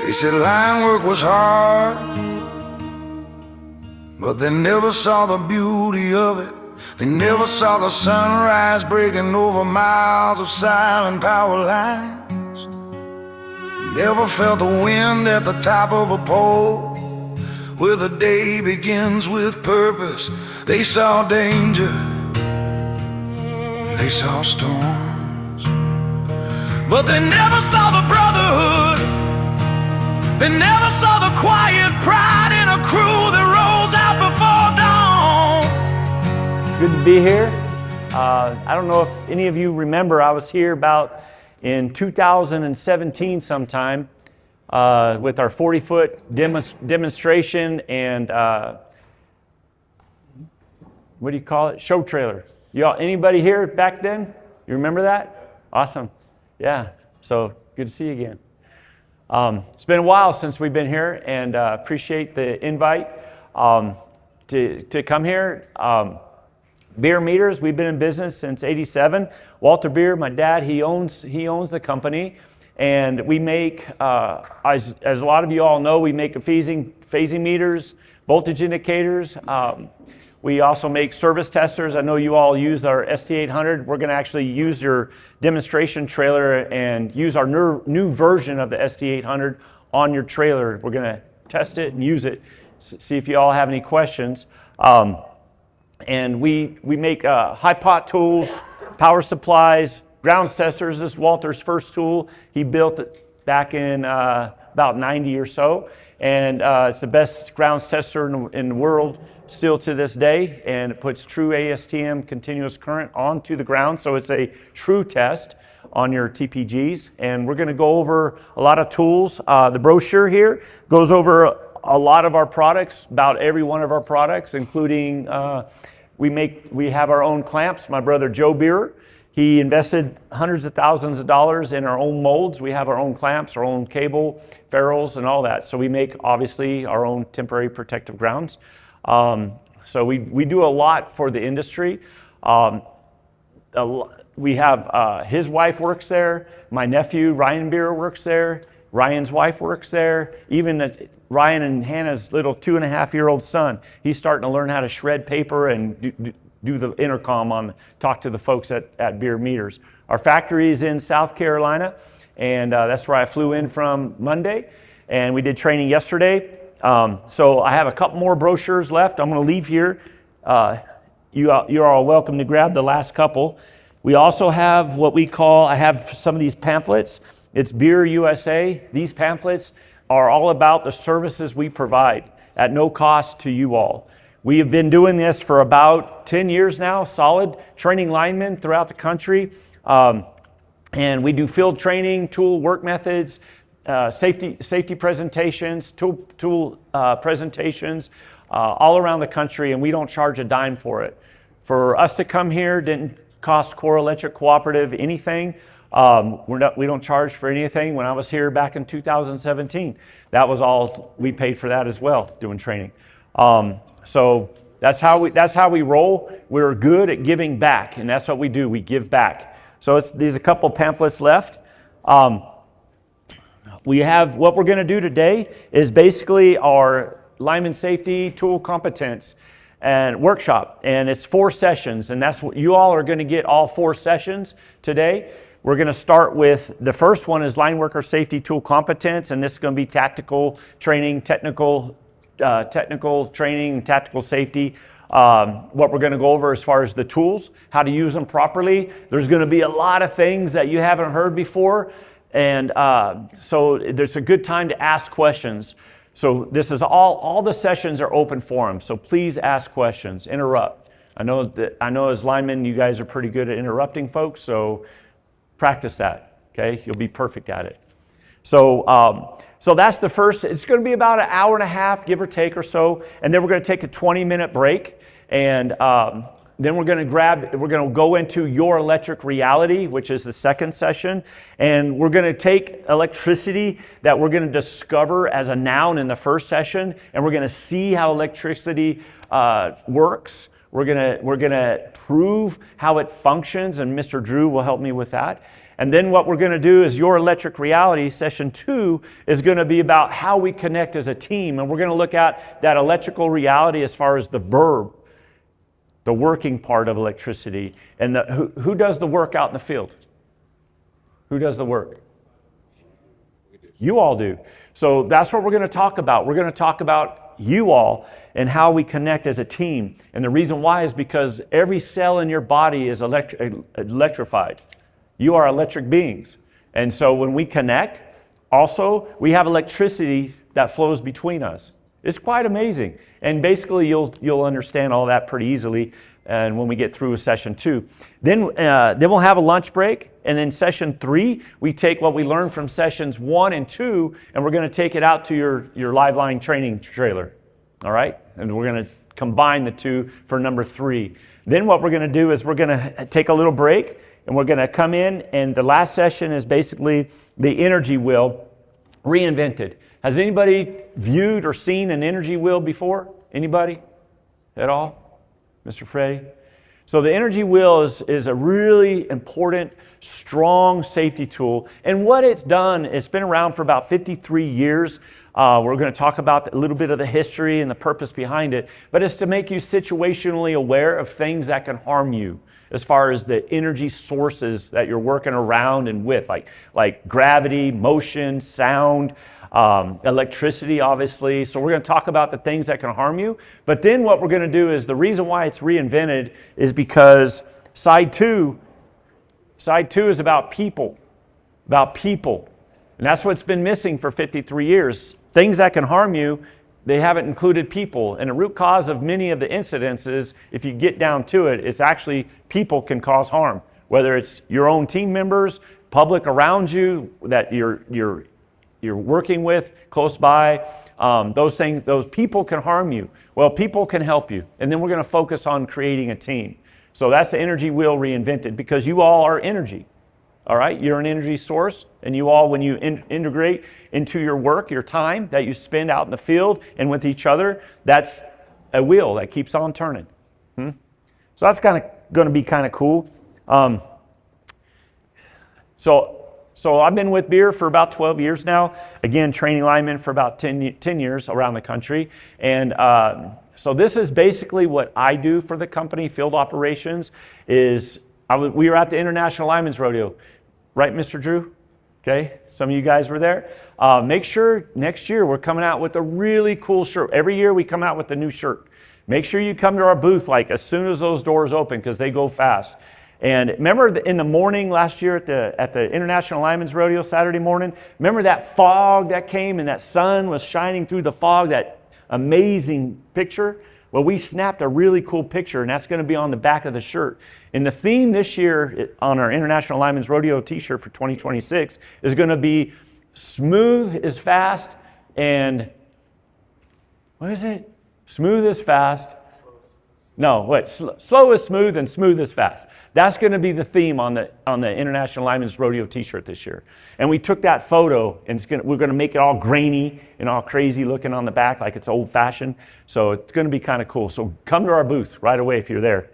They said line work was hard, but they never saw the beauty of it. They never saw the sunrise breaking over miles of silent power lines. Never felt the wind at the top of a pole, where the day begins with purpose. They saw danger, they saw storms, but they never saw the brotherhood. They never saw the quiet pride in a crew that rolls out before dawn. It's good to be here. I don't know if any of you remember, I was here about in 2017 sometime with our 40-foot demonstration and what do you call it? Show trailer. Y'all, anybody here back then? You remember that? Awesome. Yeah. So good to see you again. It's been a while since we've been here, and appreciate the invite to come here. Bierer Meters, we've been in business since '87. Walter Bierer, my dad, he owns the company, and we make, as a lot of you all know, we make phasing meters, voltage indicators. We also make service testers. I know you all use our ST800. We're going to actually use your demonstration trailer and use our new version of the ST800 on your trailer. We're going to test it and use it, see if you all have any questions. And we make high pot tools, power supplies, grounds testers. This is Walter's first tool. He built it back in about 90 or so. And it's the best grounds tester in the world still to this day, and it puts true ASTM continuous current onto the ground, so it's a true test on your TPGs. And we're going to go over a lot of tools. The brochure here goes over a lot of our products, about every one of our products, including we have our own clamps. My brother Joe Bierer, he invested hundreds of thousands of dollars in our own molds. We have our own clamps, our own cable, ferrules, and all that. So we make, obviously, our own temporary protective grounds. So we do a lot for the industry. We have his wife works there. My nephew, Ryan Bierer, works there. Ryan's wife works there. Even Ryan and Hannah's little 2.5-year-old son, he's starting to learn how to shred paper and do the intercom talk to the folks at Bierer Meters. Our factory is in South Carolina, and that's where I flew in from Monday, and we did training yesterday. So I have a couple more brochures left. I'm going to leave here. You're all welcome to grab the last couple. We also have what we call, I have some of these pamphlets. It's Bierer USA. These pamphlets are all about the services we provide at no cost to you all. We have been doing this for about 10 years now, solid, training linemen throughout the country. And we do field training, tool work methods, safety presentations, tool presentations all around the country, and we don't charge a dime for it. For us to come here didn't cost CORE Electric Cooperative anything. We don't charge for anything. When I was here back in 2017, that was all we paid for that as well, doing training. So that's how we roll. We're good at giving back, and that's what we do. We give back. So there's a couple pamphlets left. We have, what we're going to do today is basically our lineman safety tool competence and workshop, and it's 4 sessions, and that's what you all are going to get, all 4 sessions today. We're going to start with, the first one is Lineworker safety tool competence, and this is going to be tactical training, technical training, tactical safety. What we're going to go over as far as the tools, how to use them properly. There's going to be a lot of things that you haven't heard before. And so there's a good time to ask questions. So this is all the sessions are open forum. So please ask questions, interrupt. I know as linemen, you guys are pretty good at interrupting folks, so practice that, okay? You'll be perfect at it. So, so that's the first. It's going to be about an hour and a half, give or take or so, and then we're going to take a 20-minute break, and then we're going to go into your electric reality, which is the second session, and we're going to take electricity that we're going to discover as a noun in the first session, and we're going to see how electricity works. We're going to prove how it functions, and Mr. Drew will help me with that. And then what we're going to do is Your Electric Reality, session 2, is going to be about how we connect as a team. And we're going to look at that electrical reality as far as the verb, the working part of electricity. And who does the work out in the field? Who does the work? You all do. So that's what we're going to talk about. We're going to talk about you all and how we connect as a team. And the reason why is because every cell in your body is electrified. You are electric beings. And so when we connect, also, we have electricity that flows between us. It's quite amazing. And basically, you'll understand all that pretty easily and when we get through with session 2. Then we'll have a lunch break. And then session 3, we take what we learned from sessions 1 and 2, and we're going to take it out to your live line training trailer. All right? And we're going to combine the two for number 3. Then what we're going to do is we're going to take a little break, and we're going to come in, and the last session is basically the energy wheel reinvented. Has anybody viewed or seen an energy wheel before? Anybody at all? Mr. Freddie? So the energy wheel is a really important, strong safety tool. And what it's done, it's been around for about 53 years. We're going to talk about a little bit of the history and the purpose behind it. But it's to make you situationally aware of things that can harm you as far as the energy sources that you're working around and with, like gravity, motion, sound, electricity, obviously. So we're going to talk about the things that can harm you. But then what we're going to do is the reason why it's reinvented is because side two is about people, And that's what's been missing for 53 years. Things that can harm you, they haven't included people. And the root cause of many of the incidences, if you get down to it, is actually people can cause harm. Whether it's your own team members, public around you that you're working with close by, those people can harm you. Well, people can help you. And then we're going to focus on creating a team. So that's the energy wheel reinvented, because you all are energy. All right, you're an energy source, and you all, when you integrate into your work, your time that you spend out in the field and with each other, that's a wheel that keeps on turning. So that's kind of going to be kind of cool. So I've been with Bierer for about 12 years now. Again, training linemen for about 10 years around the country. And so this is basically what I do for the company, field operations, we were at the International Linemen's Rodeo. Right, Mr. Drew? Okay, some of you guys were there. Make sure next year we're coming out with a really cool shirt. Every year we come out with a new shirt. Make sure you come to our booth as soon as those doors open, because they go fast. And remember in the morning last year at the International Linemen's Rodeo Saturday morning, remember that fog that came and that sun was shining through the fog, that amazing picture? Well, we snapped a really cool picture, and that's going to be on the back of the shirt. And the theme this year on our International Linemen's Rodeo t-shirt for 2026 is going to be smooth is fast, and what is it? Smooth is fast. No, wait, slow is smooth and smooth is fast. That's going to be the theme on the International Linemen's Rodeo t-shirt this year. And we took that photo, and we're going to make it all grainy and all crazy looking on the back like it's old-fashioned. So it's going to be kind of cool. So come to our booth right away if you're there.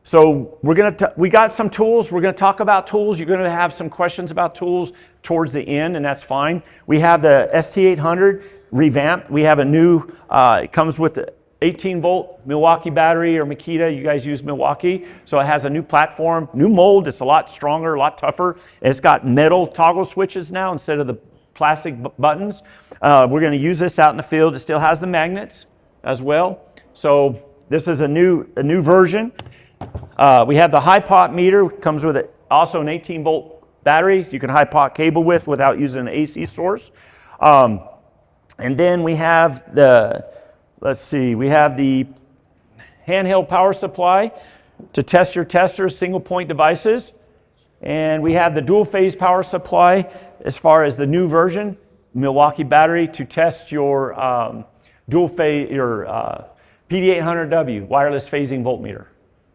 So we got some tools. We're going to talk about tools. You're going to have some questions about tools towards the end, and that's fine. We have the ST800 revamped. We have a new, it comes with the 18-volt Milwaukee battery, or Makita. You guys use Milwaukee. So it has a new platform, new mold. It's a lot stronger, a lot tougher. It's got metal toggle switches now instead of the plastic buttons. We're going to use this out in the field. It still has the magnets as well. So this is a new version. We have the high pot meter. Comes with also an 18-volt battery. So you can high pot cable without using an AC source. And then we have we have the handheld power supply to test your testers, single point devices. And we have the dual phase power supply as far as the new version, Milwaukee battery, to test your dual phase, your PD800W wireless phasing voltmeter.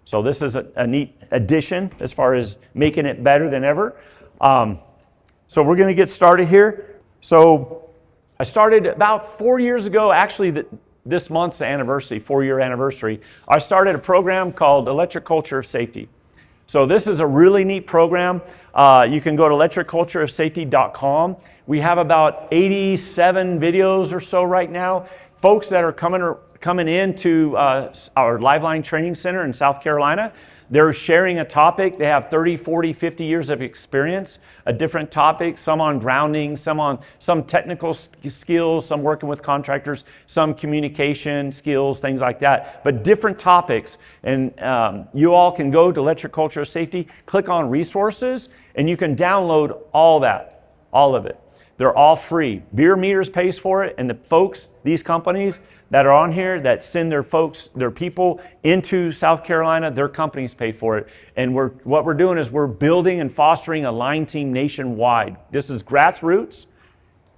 So this is a neat addition as far as making it better than ever. So we're going to get started here. So I started about 4 years ago, actually this month's anniversary, 4-year anniversary. I started a program called Electric Culture of Safety. So this is a really neat program. You can go to electriccultureofsafety.com. We have about 87 videos or so right now. Folks that are coming into our Liveline Training Center in South Carolina, they're sharing a topic. They have 30, 40, 50 years of experience, a different topic, some on grounding, some on some technical skills, some working with contractors, some communication skills, things like that, but different topics. And you all can go to Electric Culture of Safety, click on resources, and you can download all that, all of it. They're all free. Bierer Meters pays for it, and the folks, these companies that are on here that send their folks, their people into South Carolina, their companies pay for it. And what we're doing is we're building and fostering a line team nationwide. This is grassroots.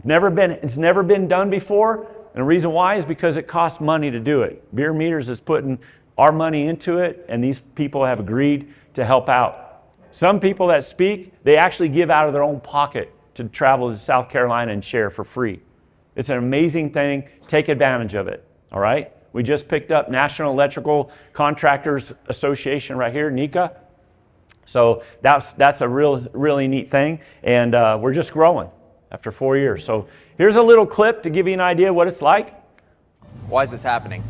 It's never been done before. And the reason why is because it costs money to do it. Bierer Meters is putting our money into it, and these people have agreed to help out. Some people that speak, they actually give out of their own pocket to travel to South Carolina and share for free. It's an amazing thing. Take advantage of it, all right? We just picked up National Electrical Contractors Association right here, NECA. So that's a really neat thing, and we're just growing after 4 years. So here's a little clip to give you an idea what it's like. Why is this happening?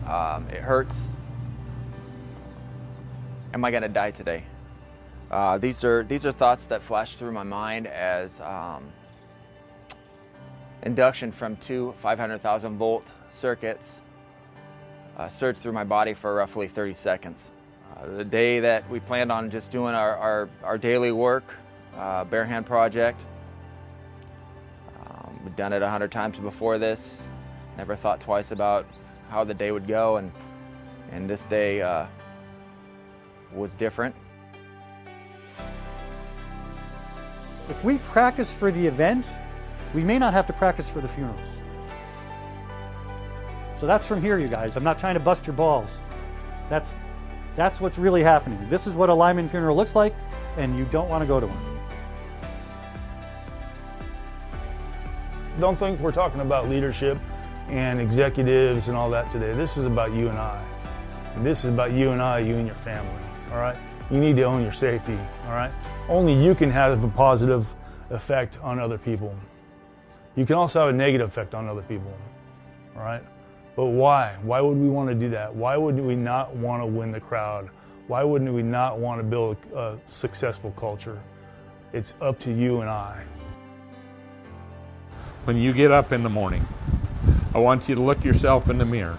It hurts. Am I gonna die today? These are thoughts that flash through my mind as induction from two 500,000 volt circuits surged through my body for roughly 30 seconds. The day that we planned on just doing our daily work, bare hand project, we've done it 100 times before this. Never thought twice about how the day would go, and this day was different. If we practice for the event, we may not have to practice for the funerals. So that's from here, you guys. I'm not trying to bust your balls. That's what's really happening. This is what a lineman funeral looks like, and you don't want to go to one. Don't think we're talking about leadership and executives and all that today. This is about you and I. And this is about you and I, you and your family, all right? You need to own your safety, all right? Only you can have a positive effect on other people. You can also have a negative effect on other people, all right? But why? Why would we want to do that? Why would we not want to win the crowd? Why wouldn't we not want to build a successful culture? It's up to you and I. When you get up in the morning, I want you to look yourself in the mirror,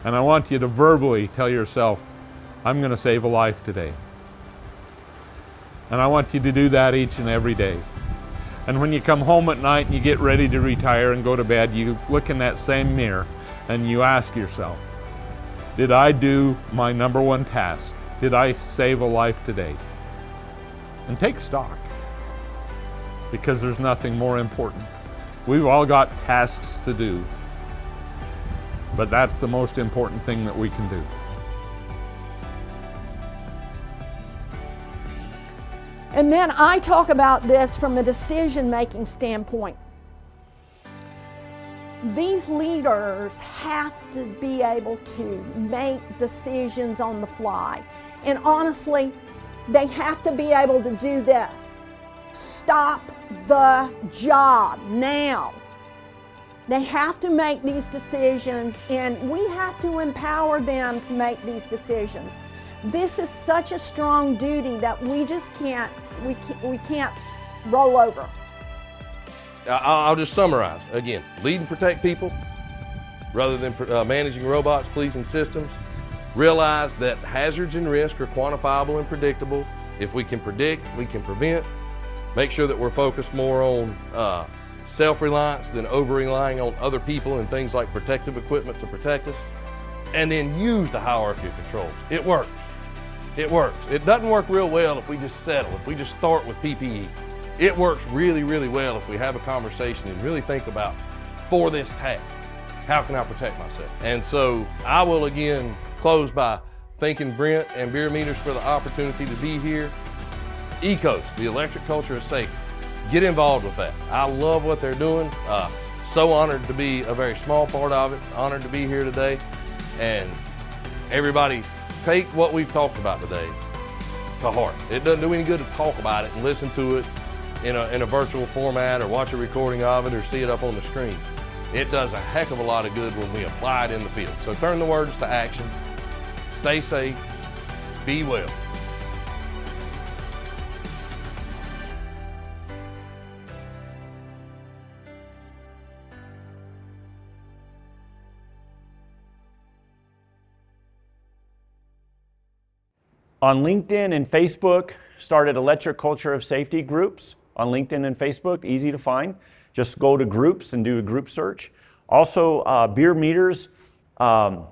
and I want you to verbally tell yourself, I'm going to save a life today. And I want you to do that each and every day. And when you come home at night and you get ready to retire and go to bed, you look in that same mirror and you ask yourself, did I do my number one task? Did I save a life today? And take stock, because there's nothing more important. We've all got tasks to do, but that's the most important thing that we can do. And then I talk about this from a decision-making standpoint. These leaders have to be able to make decisions on the fly. And honestly, they have to be able to do this. Stop the job now. They have to make these decisions, and we have to empower them to make these decisions. This is such a strong duty that we just can't roll over. I'll just summarize. Again, lead and protect people rather than managing robots, policing systems. Realize that hazards and risk are quantifiable and predictable. If we can predict, we can prevent. Make sure that we're focused more on self-reliance than over-relying on other people and things like protective equipment to protect us. And then use the hierarchy of controls. It works. It works. It doesn't work real well if we just settle, if we just start with PPE. It works really, really well if we have a conversation and really think about, for this task, how can I protect myself? And so I will again close by thanking Brent and Bierer Meters for the opportunity to be here. ECOS, the electric culture of safety. Get involved with that. I love what they're doing. So honored to be a very small part of it. Honored to be here today. And everybody, take what we've talked about today to heart. It doesn't do any good to talk about it and listen to it in a virtual format or watch a recording of it or see it up on the screen. It does a heck of a lot of good when we apply it in the field. So turn the words to action, stay safe, be well. On LinkedIn and Facebook, started Electric Culture of Safety groups on LinkedIn and Facebook, easy to find. Just go to groups and do a group search. Also, Bierer Meters, go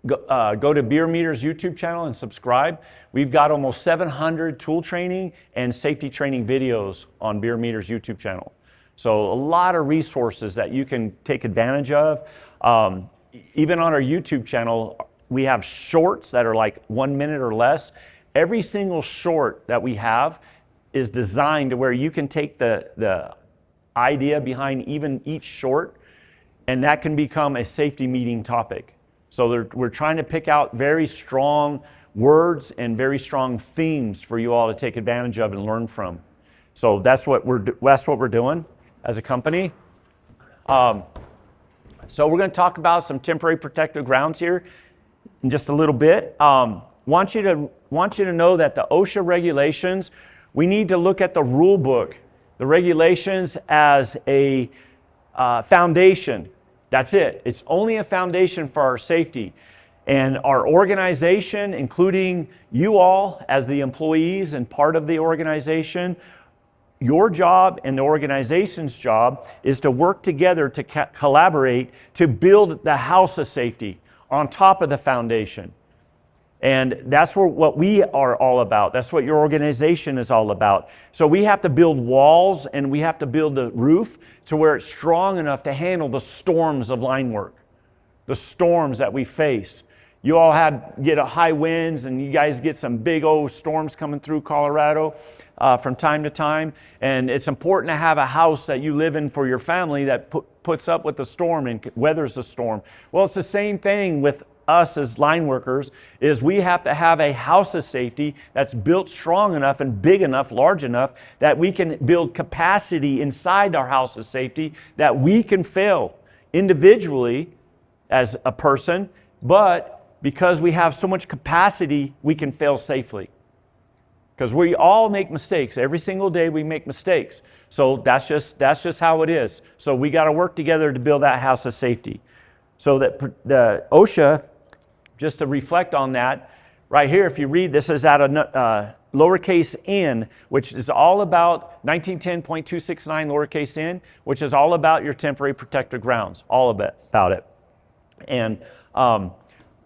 to Bierer Meters YouTube channel and subscribe. We've got almost 700 tool training and safety training videos on Bierer Meters YouTube channel. So a lot of resources that you can take advantage of. Even on our YouTube channel, we have shorts that are like 1 minute or less. Every single short that we have is designed to where you can take the idea behind even each short, and that can become a safety meeting topic. So we're trying to pick out very strong words and very strong themes for you all to take advantage of and learn from. So that's what we're doing as a company. So we're going to talk about some temporary protective grounds here in just a little bit. Want you to know that the OSHA regulations, we need to look at the rule book, the regulations as a foundation. That's it. It's only a foundation for our safety. And our organization, including you all as the employees and part of the organization, your job and the organization's job is to work together to collaborate to build the house of safety on top of the foundation. And that's what we are all about. That's what your organization is all about. So we have to build walls and we have to build the roof to where it's strong enough to handle the storms of line work, the storms that we face. You all get high winds and you guys get some big old storms coming through Colorado from time to time. And it's important to have a house that you live in for your family that puts up with the storm and weathers the storm. Well, it's the same thing with us as line workers, is we have to have a house of safety that's built strong enough and big enough, large enough, that we can build capacity inside our house of safety that we can fail individually as a person, but because we have so much capacity, we can fail safely. Because we all make mistakes. Every single day we make mistakes. So that's just how it is. So we got to work together to build that house of safety. So that the OSHA, just to reflect on that, right here, if you read, this is at a lowercase n, which is all about 1910.269 lowercase n, which is all about your temporary protected grounds, all of it, about it. And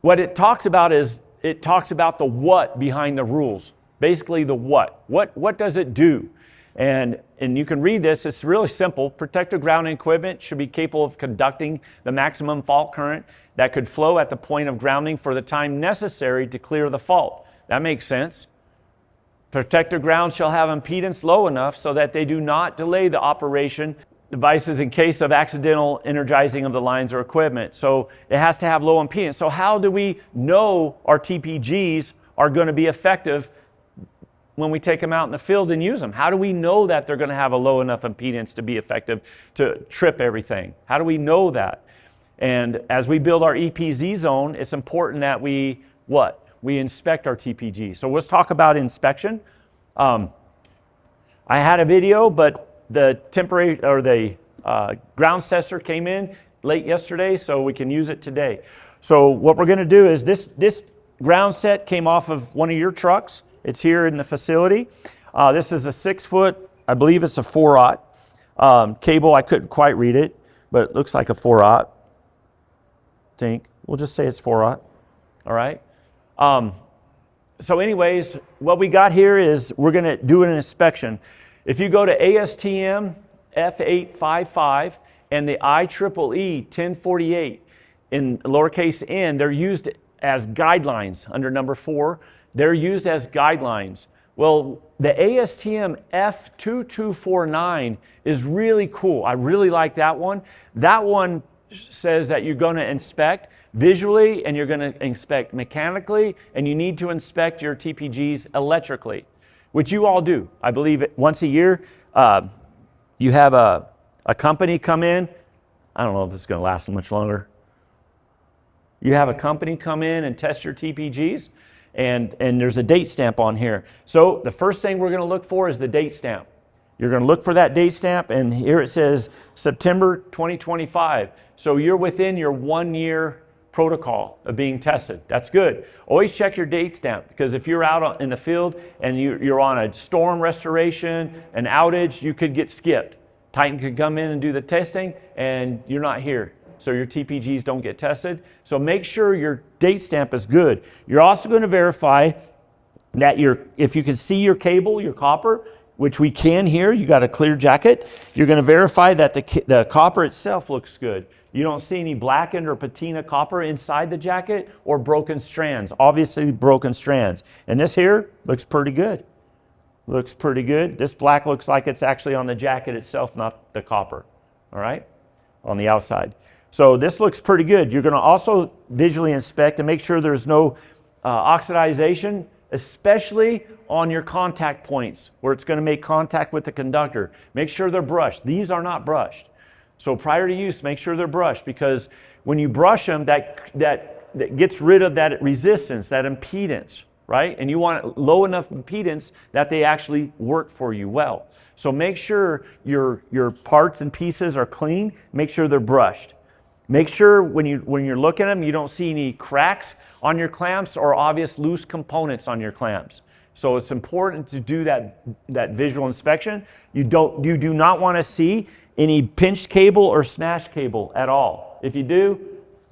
what it talks about is, it talks about the what behind the rules. Basically the what. What does it do? And you can read this, it's really simple. Protected ground equipment should be capable of conducting the maximum fault current that could flow at the point of grounding for the time necessary to clear the fault. That makes sense. Protected ground shall have impedance low enough so that they do not delay the operation devices in case of accidental energizing of the lines or equipment. So it has to have low impedance. So how do we know our TPGs are going to be effective when we take them out in the field and use them? How do we know that they're going to have a low enough impedance to be effective to trip everything? How do we know that? And as we build our EPZ zone, it's important that we inspect our TPG. So let's talk about inspection. I had a video, but the temporary or the ground tester came in late yesterday, so we can use it today. So what we're going to do is this ground set came off of one of your trucks. It's here in the facility. This is a 6-foot, I believe it's a 4/0 cable. I couldn't quite read it, but it looks like a 4/0. Think we'll just say it's 4/0. All right. So anyways, what we got here is we're going to do an inspection. If you go to ASTM F855 and the IEEE 1048 in lowercase n, they're used as guidelines under number 4. They're used as guidelines. Well, the ASTM F2249 is really cool. I really like that one. That one says that you're going to inspect visually and you're going to inspect mechanically, and you need to inspect your TPGs electrically, which you all do. I believe once a year, you have a company come in. I don't know if it's going to last much longer. You have a company come in and test your TPGs, and there's a date stamp on here. So the first thing we're going to look for is the date stamp. You're going to look for that date stamp, and here it says September 2025. So you're within your 1 year protocol of being tested. That's good. Always check your date stamp, because if you're out in the field and you're on a storm restoration, an outage, you could get skipped. Titan could come in and do the testing and you're not here. So your TPGs don't get tested. So make sure your date stamp is good. You're also going to verify that if you can see your cable, your copper, which we can here, you got a clear jacket, you're going to verify that the copper itself looks good. You don't see any blackened or patina copper inside the jacket or broken strands. Obviously broken strands. And this here looks pretty good. Looks pretty good. This black looks like it's actually on the jacket itself, not the copper. All right? On the outside. So this looks pretty good. You're going to also visually inspect and make sure there's no oxidization, especially on your contact points where it's going to make contact with the conductor. Make sure they're brushed. These are not brushed. So prior to use, make sure they're brushed, because when you brush them, that gets rid of that resistance, that impedance, right? And you want low enough impedance that they actually work for you well. So make sure your parts and pieces are clean. Make sure they're brushed. Make sure when you're looking at them, you don't see any cracks on your clamps or obvious loose components on your clamps. So it's important to do that visual inspection. You do not want to see any pinched cable or smashed cable at all. If you do,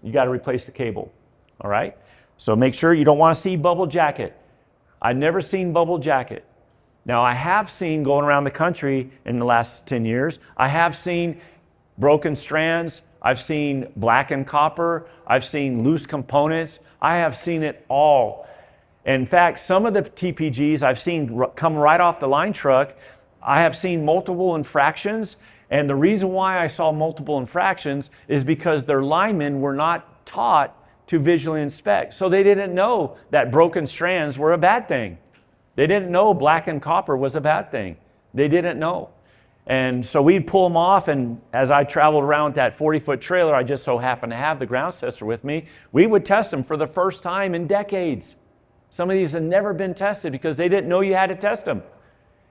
you got to replace the cable. All right? So make sure you don't want to see bubble jacket. I've never seen bubble jacket. Now I have seen, going around the country in the last 10 years, I have seen broken strands. I've seen blackened copper. I've seen loose components. I have seen it all. In fact, some of the TPGs I've seen come right off the line truck, I have seen multiple infractions. And the reason why I saw multiple infractions is because their linemen were not taught to visually inspect. So they didn't know that broken strands were a bad thing. They didn't know blackened copper was a bad thing. They didn't know. And so we'd pull them off, and as I traveled around with that 40-foot trailer, I just so happened to have the ground tester with me, we would test them for the first time in decades. Some of these had never been tested because they didn't know you had to test them.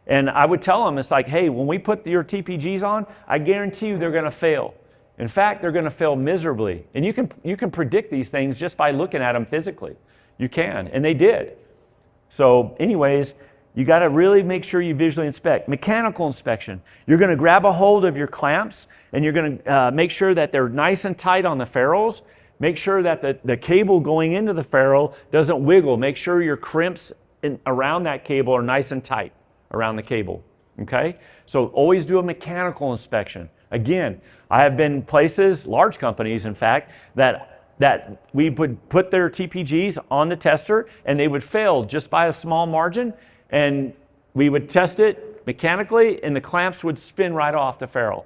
And I would tell them, it's like, hey, when we put your TPGs on, I guarantee you they're going to fail. In fact, they're going to fail miserably. And you can predict these things just by looking at them physically. You can, and they did. So anyways, you got to really make sure you visually inspect. Mechanical inspection. You're going to grab a hold of your clamps, and you're going to make sure that they're nice and tight on the ferrules. Make sure that the cable going into the ferrule doesn't wiggle. Make sure your crimps around that cable are nice and tight around the cable. Okay? So always do a mechanical inspection. Again, I have been places, large companies in fact, that we would put their TPGs on the tester and they would fail just by a small margin, and we would test it mechanically and the clamps would spin right off the ferrule.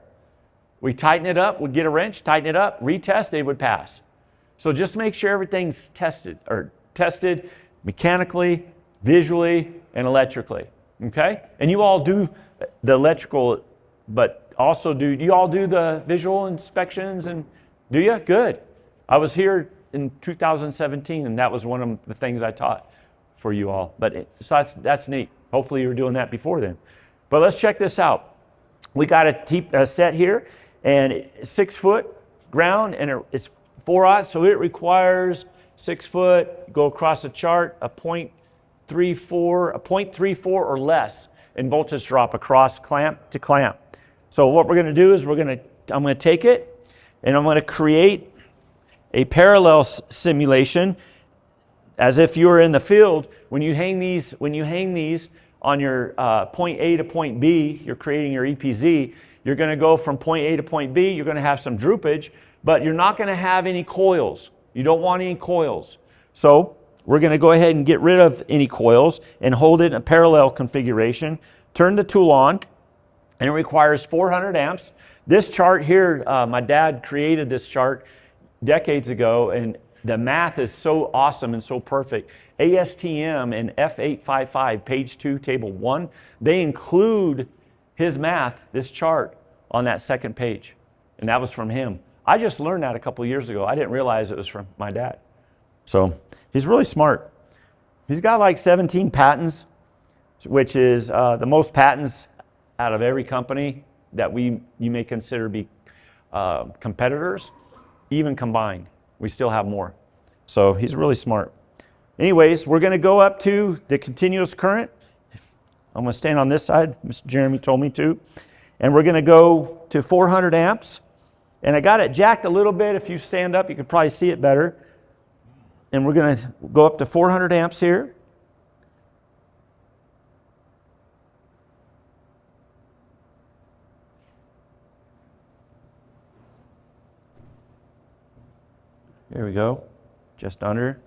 We tighten it up, we'd get a wrench, tighten it up, retest, they would pass. So just make sure everything's tested mechanically, visually, and electrically. Okay? And you all do the electrical, but also do you all do the visual inspections? And do you? Good. I was here in 2017, and that was one of the things I taught for you all. But so that's neat. Hopefully you were doing that before then. But let's check this out. We got a set here, and it's 6 foot ground, and it's 4/0, so it requires 6 foot. Go across the chart, a 0.34 or less in voltage drop across clamp to clamp. So what we're going to do is I'm going to take it and I'm going to create a parallel simulation as if you were in the field. When you hang these on your point A to point B, you're creating your EPZ. You're going to go from point A to point B. You're going to have some droopage, but you're not going to have any coils. You don't want any coils. So we're going to go ahead and get rid of any coils and hold it in a parallel configuration. Turn the tool on, and it requires 400 amps. This chart here, my dad created this chart decades ago, and the math is so awesome and so perfect. ASTM and F855, page 2, table 1, they include his math, this chart, on that second page. And that was from him. I just learned that a couple of years ago. I didn't realize it was from my dad. So he's really smart. He's got like 17 patents, which is the most patents out of every company that you may consider be competitors, even combined. We still have more. So he's really smart. Anyways, we're going to go up to the continuous current. I'm going to stand on this side. Mr. Jeremy told me to. And we're going to go to 400 amps. And I got it jacked a little bit. If you stand up, you can probably see it better. And we're going to go up to 400 amps here. Here we go, just under.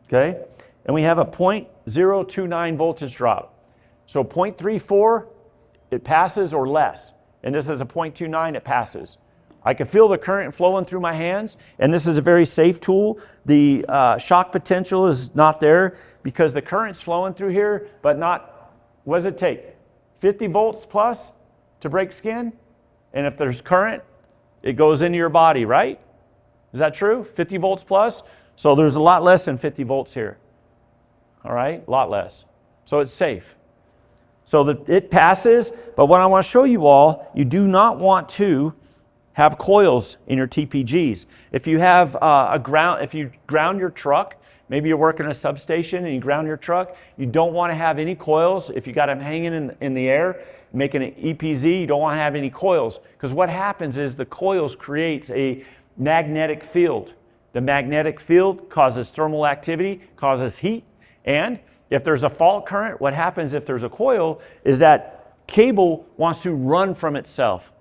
Okay, and we have a 0.029 voltage drop. So 0.34, it passes or less. And this is a 0.29, it passes. I can feel the current flowing through my hands, and this is a very safe tool. The shock potential is not there because the current's flowing through here, but not, what does it take? 50 volts plus to break skin? And if there's current, it goes into your body, right? Is that true? 50 volts plus? So there's a lot less than 50 volts here. All right, a lot less. So it's safe. So it passes, but what I want to show you all, you do not want to have coils in your TPGs. If you have if you ground your truck, maybe you're working a substation and you ground your truck, you don't want to have any coils. If you got them hanging in the air, making an EPZ, you don't want to have any coils, because what happens is the coils creates a magnetic field. The magnetic field causes thermal activity, causes heat, and if there's a fault current, what happens if there's a coil is that cable wants to run from itself,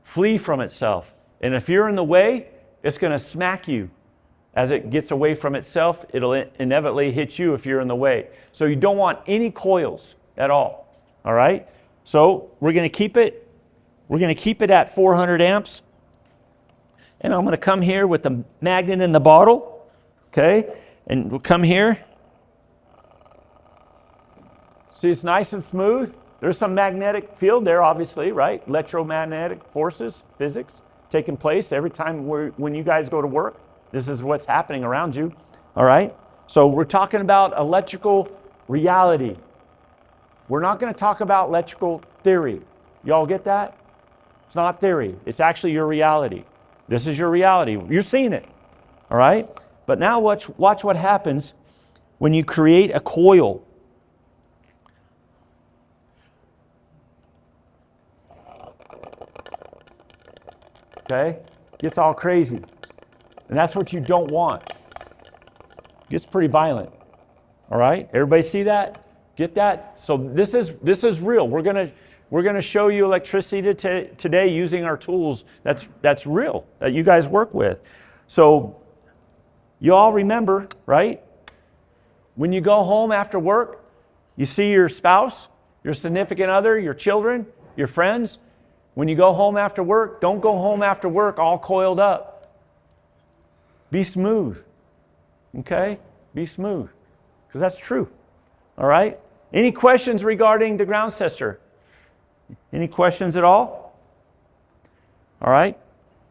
flee from itself. And if you're in the way, it's going to smack you. As it gets away from itself, it'll inevitably hit you if you're in the way. So you don't want any coils at all. All right? So we're going to keep it. We're going to keep it at 400 amps. And I'm going to come here with the magnet in the bottle. Okay? And we'll come here. See, it's nice and smooth. There's some magnetic field there, obviously, right? Electromagnetic forces, physics, taking place every time when you guys go to work. This is what's happening around you, all right? So we're talking about electrical reality. We're not going to talk about electrical theory. Y'all get that? It's not theory. It's actually your reality. This is your reality. You're seeing it, all right? But now watch what happens when you create a coil. Okay? Gets all crazy. And that's what you don't want. Gets pretty violent. All right? Everybody see that? Get that? So this is real. We're gonna show you electricity today using our tools that's real, that you guys work with. So you all remember, right? When you go home after work, you see your spouse, your significant other, your children, your friends. When you go home after work, don't go home after work all coiled up. Be smooth, okay? Be smooth, because that's true, all right? Any questions regarding the ground tester? Any questions at all? All right,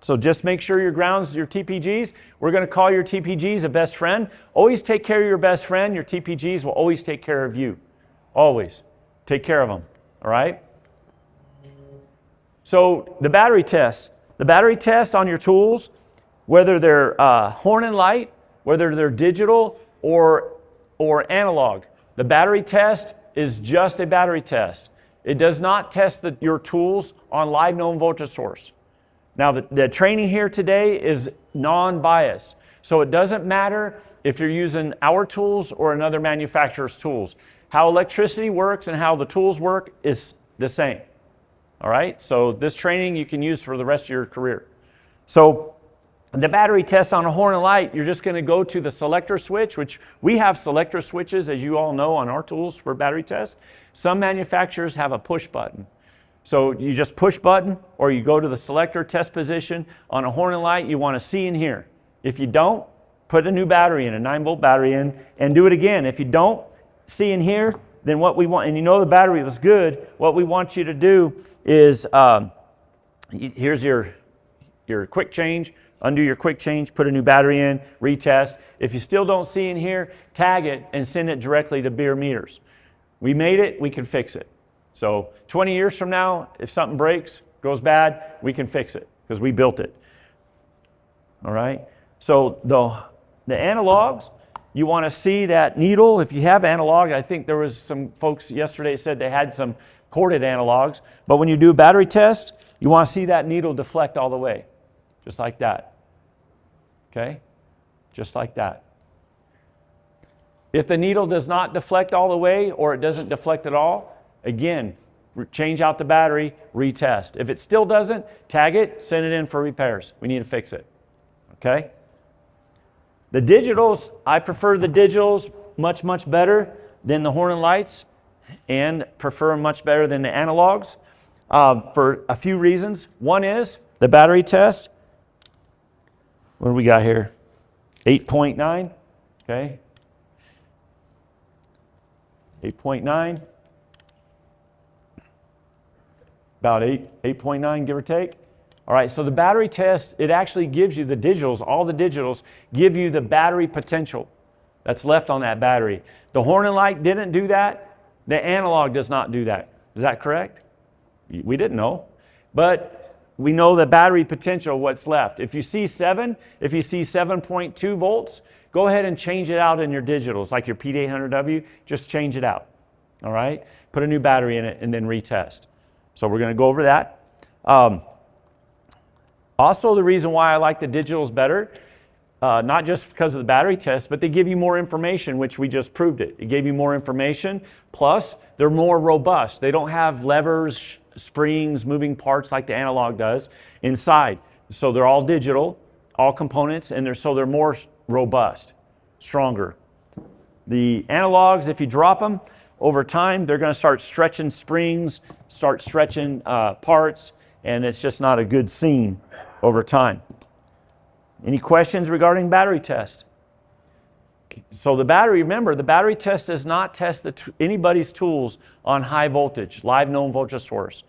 so just make sure your grounds, your TPGs, we're going to call your TPGs a best friend. Always take care of your best friend. Your TPGs will always take care of you. Always. Take care of them, all right? So the battery test. The battery test on your tools, whether they're horn and light, whether they're digital or analog. The battery test is just a battery test. It does not test your tools on live known voltage source. Now the training here today is non-biased. So it doesn't matter if you're using our tools or another manufacturer's tools. How electricity works and how the tools work is the same. All right, so this training you can use for the rest of your career. So The battery test on a horn and light, you're just going to go to the selector switch, which we have selector switches, as you all know, on our tools for battery tests. Some manufacturers have a push button. So you just push button, or you go to the selector test position. On a horn and light, you want to see and hear. If you don't, put a new battery in, a 9-volt battery in, and do it again. If you don't see and hear, then what we want, and you know the battery was good, what we want you to do is, here's your quick change. Undo your quick change, put a new battery in, retest. If you still don't see and hear, tag it and send it directly to Bierer Meters. We made it, we can fix it. So 20 years from now, if something breaks, goes bad, we can fix it because we built it. All right? So the analogs, you want to see that needle. If you have analog, I think there was some folks yesterday said they had some corded analogs, but when you do a battery test, you want to see that needle deflect all the way. Just like that. Okay? Just like that. If the needle does not deflect all the way or it doesn't deflect at all, again, change out the battery, retest. If it still doesn't, tag it, send it in for repairs. We need to fix it. Okay? The digitals, I prefer the digitals much, much better than the horn and lights, and prefer them much better than the analogs for a few reasons. One is the battery test. What do we got here? 8.9, okay? 8.9, about 8.9, give or take. All right, so the battery test, it actually gives you the digitals, all the digitals give you the battery potential that's left on that battery. The horn and light didn't do that. The analog does not do that. Is that correct? We didn't know, but we know the battery potential, what's left. If you see 7, if you see 7.2 volts, go ahead and change it out in your digitals, like your PD800W, just change it out, all right? Put a new battery in it and then retest. So we're gonna go over that. Also, the reason why I like the digitals better, not just because of the battery test, but they give you more information, which we just proved it. It gave you more information, plus they're more robust. They don't have levers, springs, moving parts like the analog does inside. So they're all digital, all components, and they're more robust, stronger. The analogs, if you drop them over time, they're going to start stretching springs, start stretching parts, and it's just not a good scene over time. Any questions regarding battery test? So the battery, remember, the battery test does not test anybody's tools on high voltage, live known voltage source.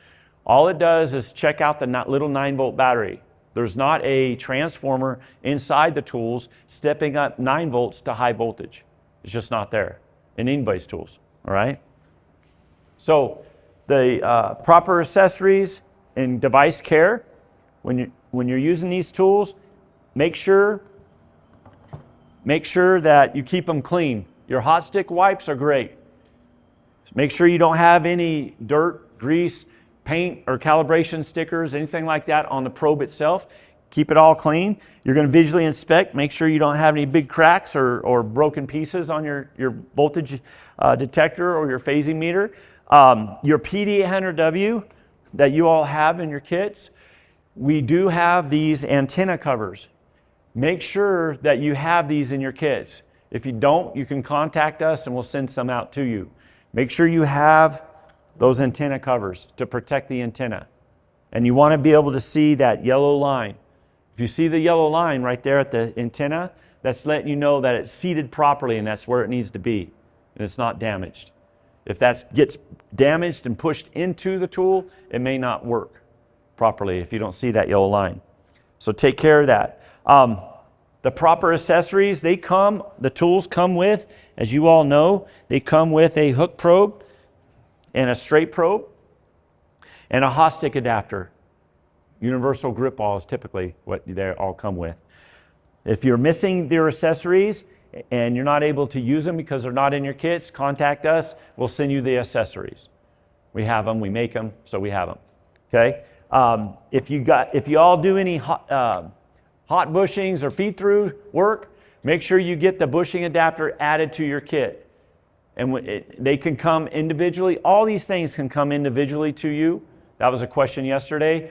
All it does is check out the little 9-volt battery. There's not a transformer inside the tools stepping up 9 volts to high voltage. It's just not there in anybody's tools, all right? So the proper accessories and device care, when you're using these tools, make sure that you keep them clean. Your hot stick wipes are great. Make sure you don't have any dirt, grease, paint, or calibration stickers, anything like that on the probe itself. Keep it all clean. You're going to visually inspect. Make sure you don't have any big cracks or broken pieces on your voltage detector or your phasing meter. Your PD800W that you all have in your kits, we do have these antenna covers. Make sure that you have these in your kits. If you don't, you can contact us and we'll send some out to you. Make sure you have those antenna covers to protect the antenna. And you want to be able to see that yellow line. If you see the yellow line right there at the antenna, that's letting you know that it's seated properly and that's where it needs to be and it's not damaged. If that gets damaged and pushed into the tool, it may not work properly if you don't see that yellow line. So take care of that. The proper accessories, the tools come with, as you all know, they come with a hook probe and a straight probe and a hot stick adapter. Universal grip ball is typically what they all come with. If you're missing your accessories and you're not able to use them because they're not in your kits, contact us. We'll send you the accessories. We have them, we make them, so we have them. Okay? If you all do any hot bushings or feed-through work, make sure you get the bushing adapter added to your kit. And they can come individually. All these things can come individually to you. That was a question yesterday.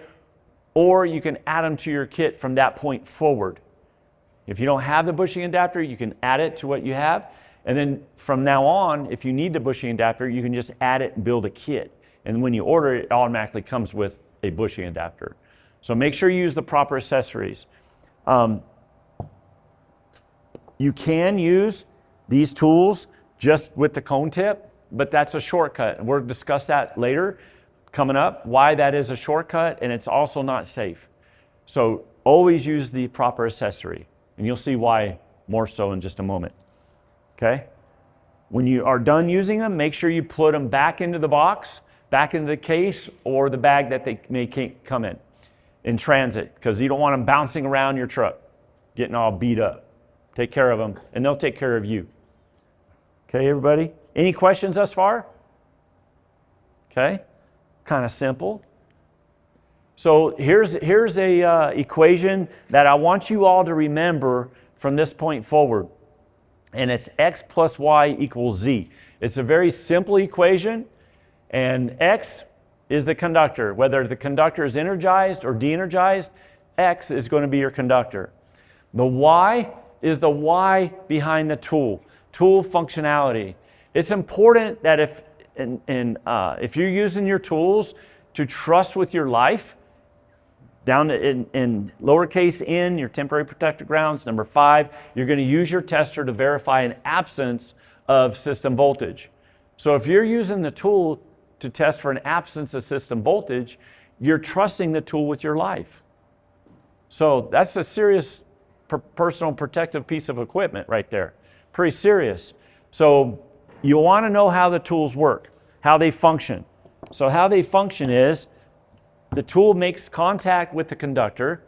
or you can add them to your kit from that point forward. If you don't have the bushing adapter, you can add it to what you have. And then from now on, if you need the bushing adapter, you can just add it and build a kit. And when you order it, it automatically comes with a bushing adapter. So make sure you use the proper accessories. You can use these tools just with the cone tip, but that's a shortcut. And we'll discuss that later coming up, why that is a shortcut, and it's also not safe. So always use the proper accessory, and you'll see why more so in just a moment. Okay? When you are done using them, make sure you put them back into the box, back into the case, or the bag that they may come in transit, because you don't want them bouncing around your truck, getting all beat up. Take care of them, and they'll take care of you. Okay, everybody? Any questions thus far? Okay, kind of simple. So here's a equation that I want you all to remember from this point forward, and it's x plus y equals z. It's a very simple equation, and x is the conductor. Whether the conductor is energized or de-energized, x is going to be your conductor. The y is the why behind the tool functionality. It's important that if you're using your tools to trust with your life, down in lowercase n, your temporary protected grounds, number 5, you're going to use your tester to verify an absence of system voltage. So if you're using the tool to test for an absence of system voltage, you're trusting the tool with your life. So that's a serious personal protective piece of equipment right there. Pretty serious. So you want to know how the tools work, how they function. So how they function is the tool makes contact with the conductor,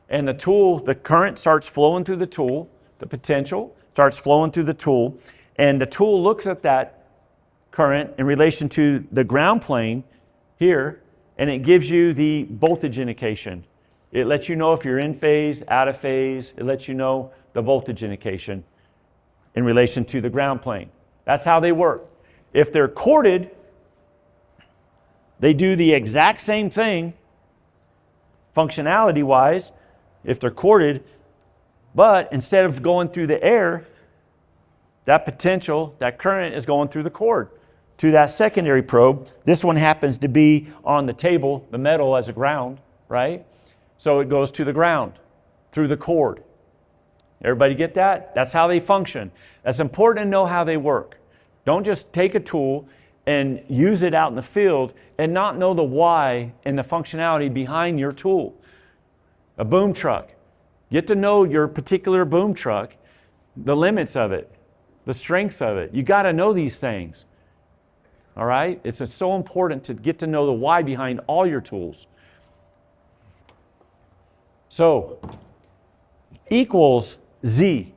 and the current starts flowing through the tool, the potential starts flowing through the tool, and the tool looks at that current in relation to the ground plane here, and it gives you the voltage indication. It lets you know if you're in phase, out of phase. It lets you know the voltage indication in relation to the ground plane. That's how they work. If they're corded, they do the exact same thing functionality-wise if they're corded, but instead of going through the air, that potential, that current is going through the cord to that secondary probe. This one happens to be on the table, the metal as a ground, right? So it goes to the ground through the cord. Everybody get that? That's how they function. That's important to know how they work. Don't just take a tool and use it out in the field and not know the why and the functionality behind your tool. A boom truck. Get to know your particular boom truck, the limits of it, the strengths of it. You got to know these things. All right? It's so important to get to know the why behind all your tools. So, equals Z.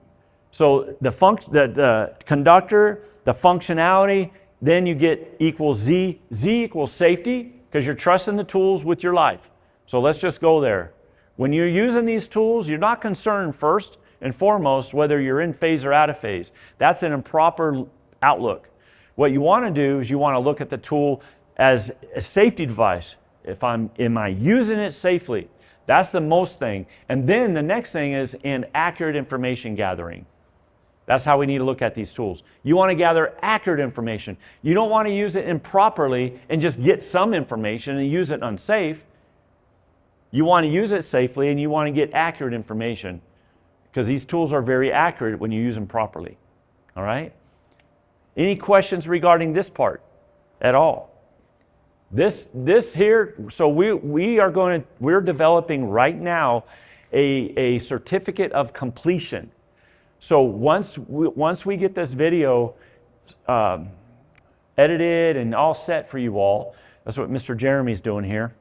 So the conductor, the functionality, then you get equals Z. Z equals safety, because you're trusting the tools with your life. So let's just go there. When you're using these tools, you're not concerned first and foremost whether you're in phase or out of phase. That's an improper outlook. What you want to do is you want to look at the tool as a safety device. Am I using it safely? That's the most thing. And then the next thing is in accurate information gathering. That's how we need to look at these tools. You want to gather accurate information. You don't want to use it improperly and just get some information and use it unsafe. You want to use it safely and you want to get accurate information, because these tools are very accurate when you use them properly. All right? Any questions regarding this part at all? This here, so we're developing right now a certificate of completion. So once we get this video edited and all set for you all, that's what Mr. Jeremy's doing here.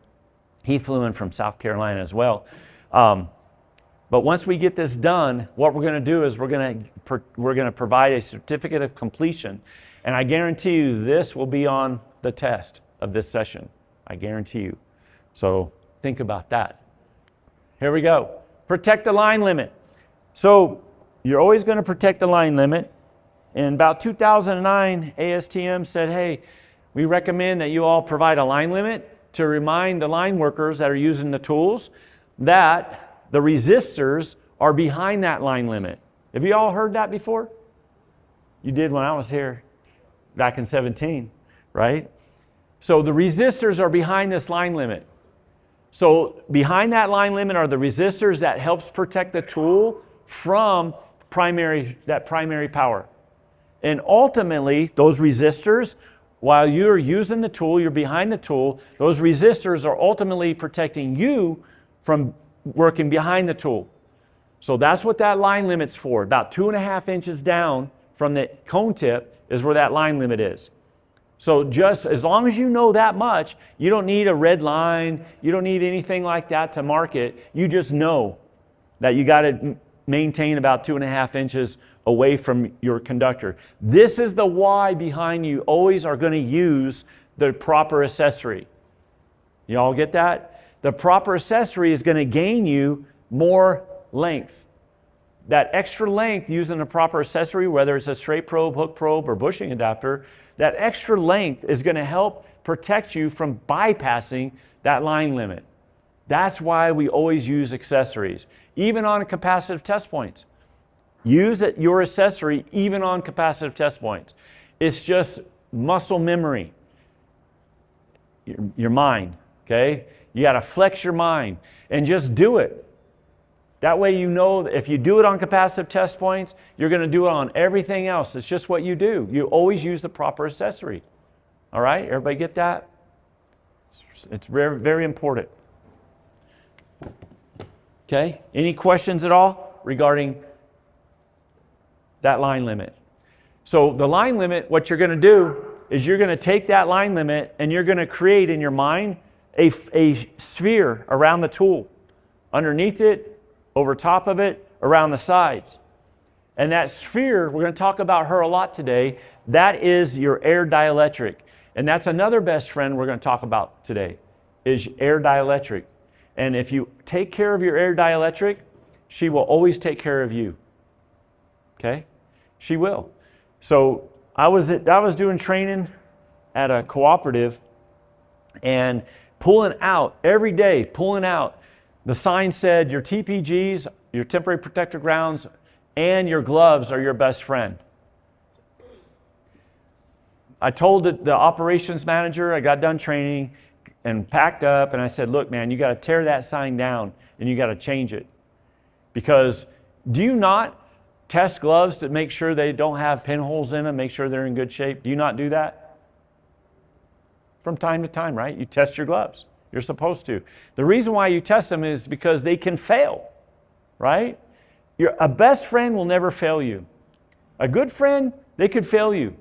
He flew in from South Carolina as well. But once we get this done, what we're going to do is we're going to provide a certificate of completion, and I guarantee you this will be on the test of this session. I guarantee you. So think about that. Here we go. Protect the line limit. So you're always going to protect the line limit. In about 2009, ASTM said, hey, we recommend that you all provide a line limit to remind the line workers that are using the tools that the resistors are behind that line limit. Have you all heard that before? You did when I was here back in 17, right? So the resistors are behind this line limit. So behind that line limit are the resistors that helps protect the tool from that primary power. And ultimately, those resistors, while you're using the tool, you're behind the tool, those resistors are ultimately protecting you from working behind the tool. So that's what that line limit's for. About 2.5 inches down from the cone tip is where that line limit is. So just as long as you know that much, you don't need a red line, you don't need anything like that to mark it. You just know that you got to maintain about 2.5 inches away from your conductor. This is the why behind you always are going to use the proper accessory. You all get that? The proper accessory is going to gain you more length. That extra length using the proper accessory, whether it's a straight probe, hook probe, or bushing adapter, that extra length is going to help protect you from bypassing that line limit. That's why we always use accessories, even on capacitive test points. Use your accessory even on capacitive test points. It's just muscle memory. Your mind, okay? You got to flex your mind and just do it. That way you know that if you do it on capacitive test points, you're going to do it on everything else. It's just what you do. You always use the proper accessory. All right? Everybody get that? It's very, very important. Okay? Any questions at all regarding that line limit? So the line limit, what you're going to do is you're going to take that line limit and you're going to create in your mind a sphere around the tool. Underneath it, over top of it, around the sides. And that sphere, we're going to talk about her a lot today, that is your air dielectric. And that's another best friend we're going to talk about today, is air dielectric. And if you take care of your air dielectric, she will always take care of you. Okay? She will. So I was doing training at a cooperative and pulling out, every day, pulling out. The sign said your TPGs, your temporary protective grounds, and your gloves are your best friend. I told the operations manager, I got done training and packed up, and I said, look, man, you got to tear that sign down and you got to change it. Because do you not test gloves to make sure they don't have pinholes in them, make sure they're in good shape? Do you not do that? From time to time, right? You test your gloves. You're supposed to. The reason why you test them is because they can fail, right? A best friend will never fail you. A good friend, they could fail you.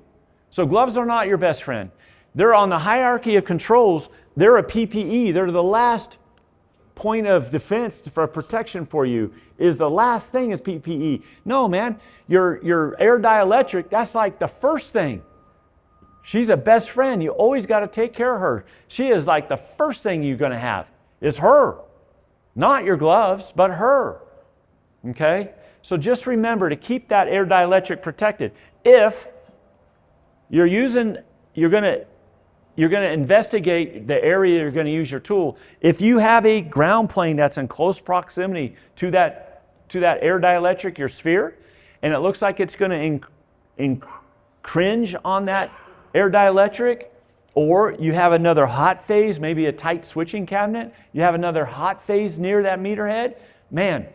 So gloves are not your best friend. They're on the hierarchy of controls. They're a PPE. They're the last point of defense for protection for you. Is the last thing is PPE. No, man, your air dielectric, that's like the first thing. She's a best friend. You always got to take care of her. She is like the first thing you're going to have is her. Not your gloves, but her. Okay? So just remember to keep that air dielectric protected. If you're going to investigate the area you're going to use your tool. If you have a ground plane that's in close proximity to that air dielectric, your sphere, and it looks like it's going to cringe on that air dielectric, or you have another hot phase, maybe a tight switching cabinet, you have another hot phase near that meter head, man,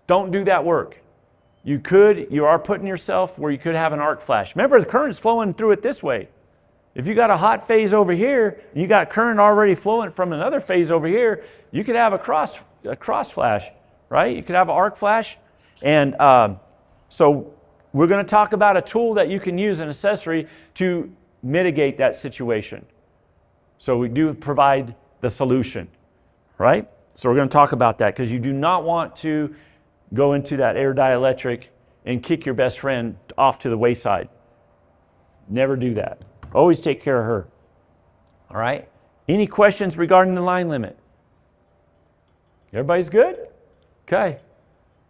don't do that work. You are putting yourself where you could have an arc flash. Remember, the current's flowing through it this way. If you got a hot phase over here, and you got current already flowing from another phase over here, you could have a cross flash, right? You could have an arc flash. And so we're going to talk about a tool that you can use, an accessory, to mitigate that situation. So we do provide the solution, right? So we're going to talk about that because you do not want to go into that air dielectric and kick your best friend off to the wayside. Never do that. Always take care of her. All right? Any questions regarding the line limit? Everybody's good? Okay.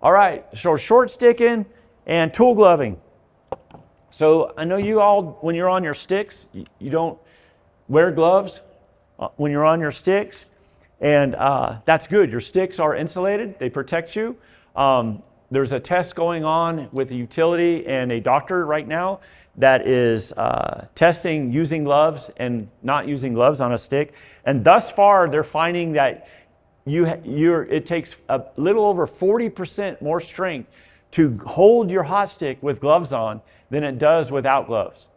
All right. So short sticking and tool gloving. So I know you all, when you're on your sticks, you don't wear gloves. when you're on your sticks, and that's good. Your sticks are insulated, they protect you. There's a test going on with a utility and a doctor right now that is testing using gloves and not using gloves on a stick. And thus far, they're finding that it takes a little over 40% more strength to hold your hot stick with gloves on than it does without gloves.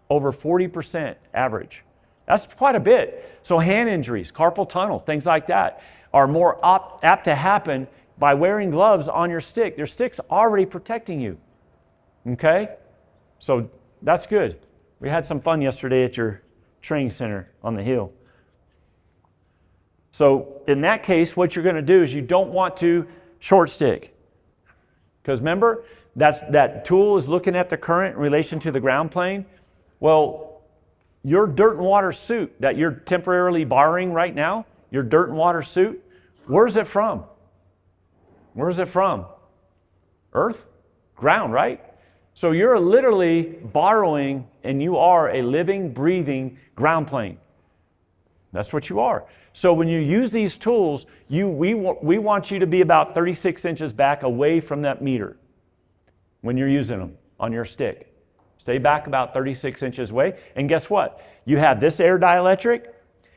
Over 40% average. That's quite a bit. So hand injuries, carpal tunnel, things like that are more apt to happen by wearing gloves on your stick. Your stick's already protecting you. Okay? So that's good. We had some fun yesterday at your training center on the hill. So in that case, what you're going to do is you don't want to short stick. Because remember, that tool is looking at the current in relation to the ground plane. Well, your dirt and water suit that you're temporarily borrowing right now, your dirt and water suit, where's it from? Where's it from? Earth? Ground, right? So you're literally borrowing, and you are a living, breathing ground plane. That's what you are. So when you use these tools, we want you to be about 36 inches back away from that meter when you're using them on your stick. Stay back about 36 inches away. And guess what? You have this air dielectric,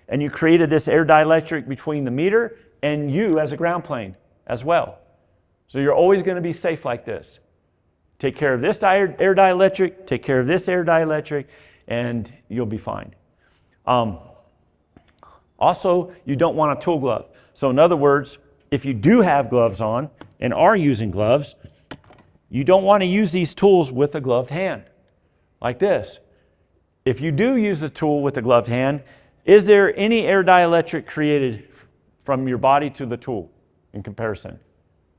and you created this air dielectric between the meter and you as a ground plane as well. So you're always going to be safe like this. Take care of this air dielectric, take care of this air dielectric, and you'll be fine. Also, you don't want a tool glove. So in other words, if you do have gloves on and are using gloves, you don't want to use these tools with a gloved hand, like this. If you do use a tool with a gloved hand, is there any air dielectric created from your body to the tool in comparison?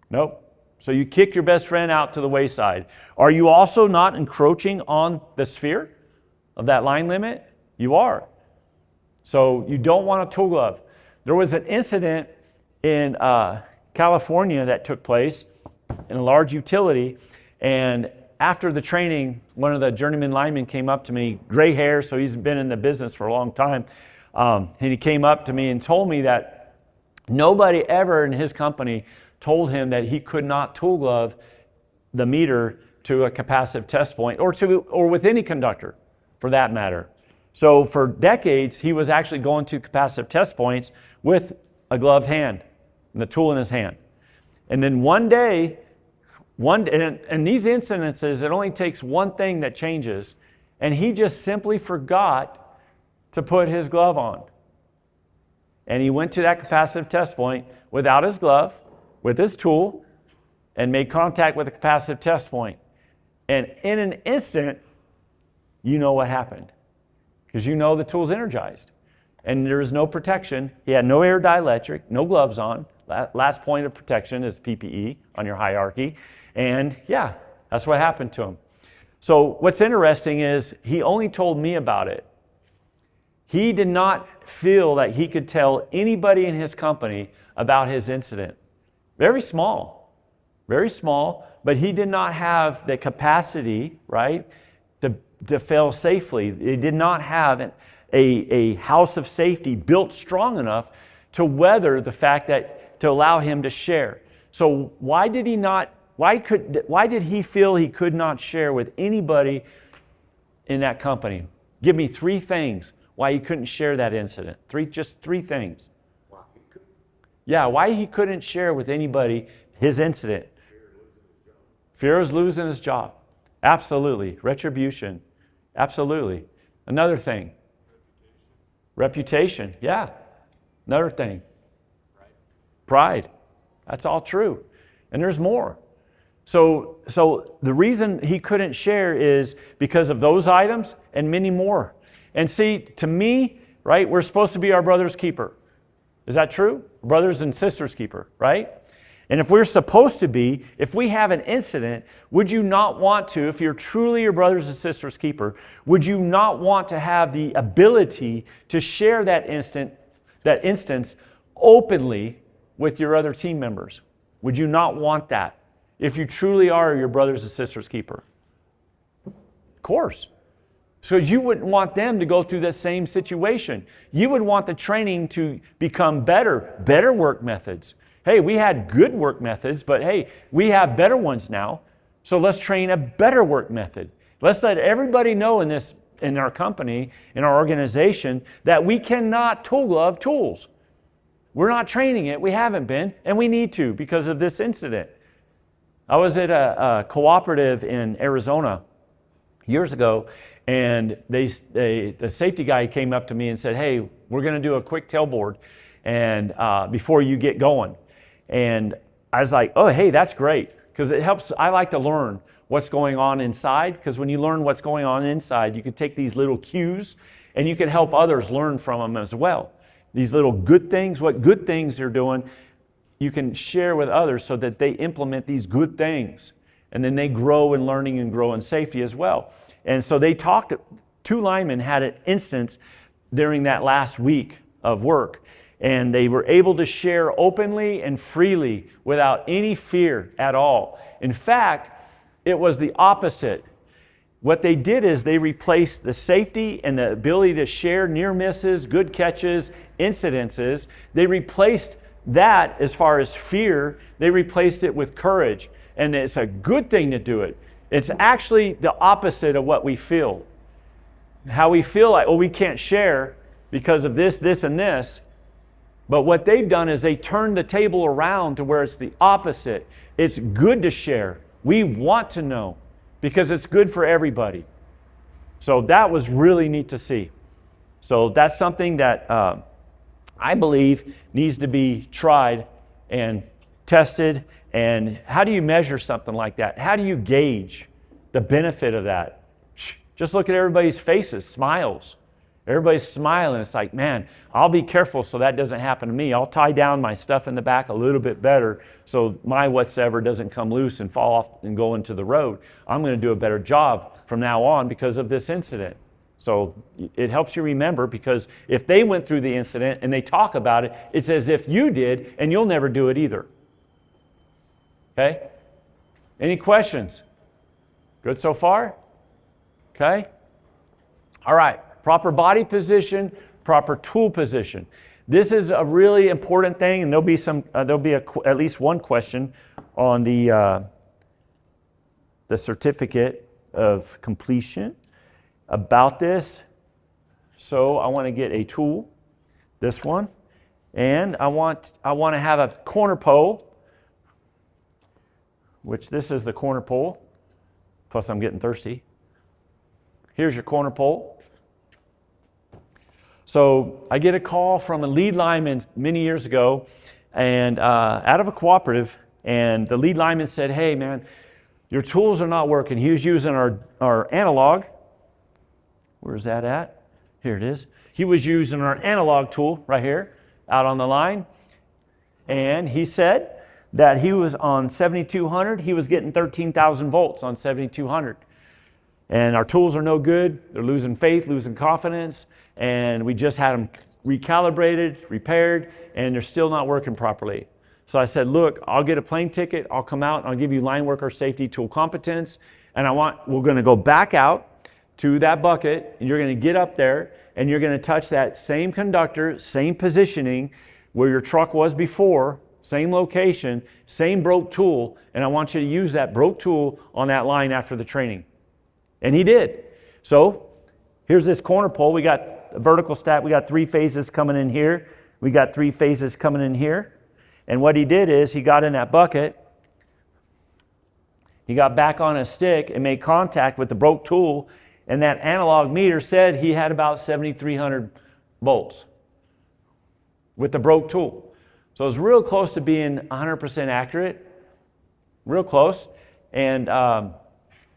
Nope. So you kick your best friend out to the wayside. Are you also not encroaching on the sphere of that line limit? You are. So you don't want a tool glove. There was an incident in California that took place in a large utility, and after the training, one of the journeyman linemen came up to me, gray hair, so he's been in the business for a long time, and he came up to me and told me that nobody ever in his company told him that he could not tool glove the meter to a capacitive test point, or with any conductor for that matter. So for decades, he was actually going to capacitive test points with a gloved hand and the tool in his hand. And then one day, and these incidences, it only takes one thing that changes, and he just simply forgot to put his glove on. And he went to that capacitive test point without his glove, with his tool, and made contact with the capacitive test point. And in an instant, you know what happened. Because you know the tool's energized. And there is no protection. He had no air dielectric, no gloves on. Last point of protection is PPE on your hierarchy. And yeah, that's what happened to him. So what's interesting is he only told me about it. He did not feel that he could tell anybody in his company about his incident. Very small, but he did not have the capacity, right, to fail safely. He did not have a house of safety built strong enough to weather the fact that, to allow him to share. So why did he feel he could not share with anybody in that company? Give me 3 things why he couldn't share that incident. Just three things. Yeah, why he couldn't share with anybody his incident. Fear of losing his job. Absolutely. Retribution. Absolutely. Another thing. Reputation. Yeah. Another thing. Pride. That's all true. And there's more. So the reason he couldn't share is because of those items and many more. And see, to me, right, we're supposed to be our brother's keeper. Is that true? Brothers and sisters keeper, right? And if we're supposed to be, if we have an incident, would you not want to, if you're truly your brothers and sisters keeper, would you not want to have the ability to share that instance openly with your other team members? Would you not want that if you truly are your brothers and sisters keeper? Of course. So you wouldn't want them to go through the same situation. You would want the training to become better work methods. Hey, we had good work methods, but hey, we have better ones now. So let's train a better work method. Let's let everybody know in our company, in our organization, that we cannot tool glove tools. We're not training it, we haven't been, and we need to because of this incident. I was at a cooperative in Arizona years ago, and the safety guy came up to me and said, hey, we're going to do a quick tailboard and before you get going. And I was like, oh, hey, that's great, because it helps. I like to learn what's going on inside, because when you learn what's going on inside, you can take these little cues and you can help others learn from them as well. These little good things, what good things they're doing, you can share with others so that they implement these good things. And then they grow in learning and grow in safety as well. And so they talked, 2 linemen had an instance during that last week of work. And they were able to share openly and freely without any fear at all. In fact, it was the opposite. What they did is they replaced the safety and the ability to share near misses, good catches, incidences. They replaced that as far as fear. They replaced it with courage. And it's a good thing to do it. It's actually the opposite of what we feel. How we feel like, oh, we can't share because of this, this, and this. But what they've done is they turned the table around to where it's the opposite. It's good to share. We want to know because it's good for everybody. So that was really neat to see. So that's something that I believe needs to be tried and tested. And how do you measure something like that? How do you gauge the benefit of that? Just look at everybody's faces, smiles. Everybody's smiling. It's like, man, I'll be careful so that doesn't happen to me. I'll tie down my stuff in the back a little bit better so my whatsoever doesn't come loose and fall off and go into the road. I'm going to do a better job from now on because of this incident. So it helps you remember, because if they went through the incident and they talk about it, it's as if you did, and you'll never do it either. Okay? Any questions? Good so far? Okay? All right. Proper body position, proper tool position. This is a really important thing, and there'll be at least one question on the certificate of completion about this. So I want to get a tool, this one, and I want to have a corner pole, which this is the corner pole. Plus I'm getting thirsty. Here's your corner pole. So I get a call from a lead lineman many years ago, and out of a cooperative, and the lead lineman said, hey man, your tools are not working. He was using our analog. Where's that at? Here it is. He was using our analog tool right here out on the line, and he said that he was on 7200. He was getting 13,000 volts on 7200. And our tools are no good. They're losing faith, losing confidence. And we just had them recalibrated, repaired, and they're still not working properly. So I said, look, I'll get a plane ticket. I'll come out and I'll give you Lineworker safety tool competence. And we're going to go back out to that bucket, and you're going to get up there and you're going to touch that same conductor, same positioning where your truck was before, same location, same broke tool. And I want you to use that broke tool on that line after the training. And he did. So here's this corner pole. We got a vertical stack. We got 3 phases coming in here. We got 3 phases coming in here. And what he did is he got in that bucket. He got back on his stick and made contact with the broke tool. And that analog meter said he had about 7,300 volts with the broke tool. So it was real close to being 100% accurate. Real close. And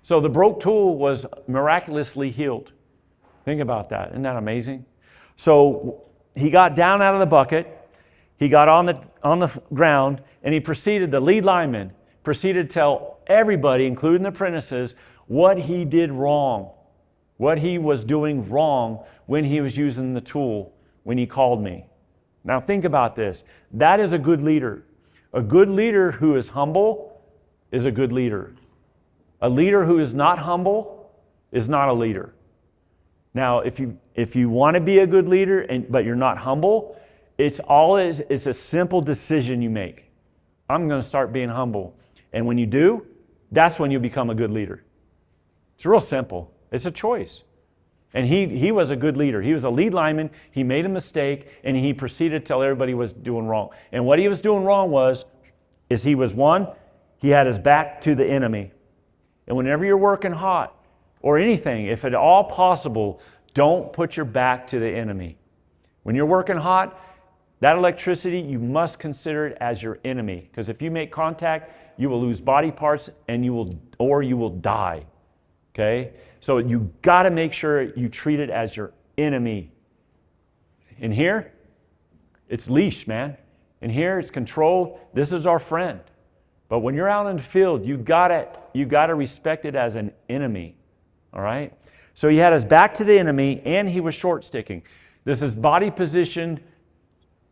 so the broke tool was miraculously healed. Think about that. Isn't that amazing? So he got down out of the bucket. He got on the ground, and he proceeded, the lead lineman proceeded to tell everybody, including the apprentices, what he did wrong, what he was doing wrong when he was using the tool when he called me. Now think about this. That is a good leader. A good leader who is humble is a good leader. A leader who is not humble is not a leader. Now, if you want to be a good leader, but you're not humble, it's a simple decision you make. I'm going to start being humble. And when you do, that's when you become a good leader. It's real simple. It's a choice. And he was a good leader. He was a lead lineman. He made a mistake, and he proceeded to tell everybody was doing wrong. And what he was doing wrong is he had his back to the enemy. And whenever you're working hot or anything, if at all possible, don't put your back to the enemy. When you're working hot, that electricity, you must consider it as your enemy. Because if you make contact, you will lose body parts and you will die. Okay? So you got to make sure you treat it as your enemy. In here, it's leash, man. In here, it's controlled. This is our friend. But when you're out in the field, you gotta respect it as an enemy. All right? So he had his back to the enemy, and he was short sticking. This is body position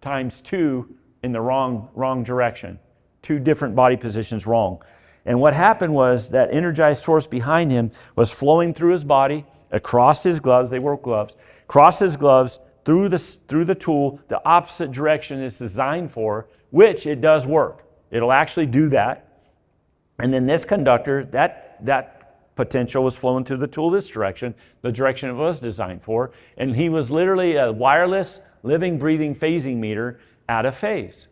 times 2 in the wrong direction. 2 different body positions wrong. And what happened was that energized source behind him was flowing through his body, across his gloves, they were gloves, across his gloves, through the tool, the opposite direction it's designed for, which it does work. It'll actually do that. And then this conductor, that potential was flowing through the tool this direction, the direction it was designed for. And he was literally a wireless, living, breathing phasing meter out of phase.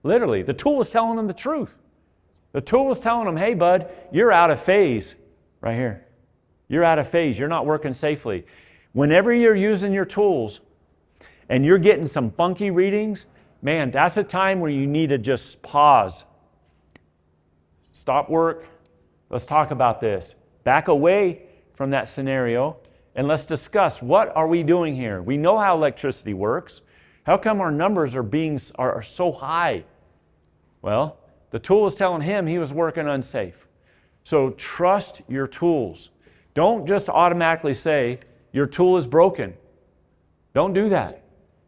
Literally, the tool was telling him the truth. The tool was telling him, hey, bud, you're out of phase right here. You're out of phase. You're not working safely. Whenever you're using your tools and you're getting some funky readings, man, that's a time where you need to just pause. Stop work. Let's talk about this. Back away from that scenario and let's discuss, what are we doing here? We know how electricity works. How come our numbers are so high? Well, the tool was telling him he was working unsafe. So trust your tools. Don't just automatically say your tool is broken. Don't do that.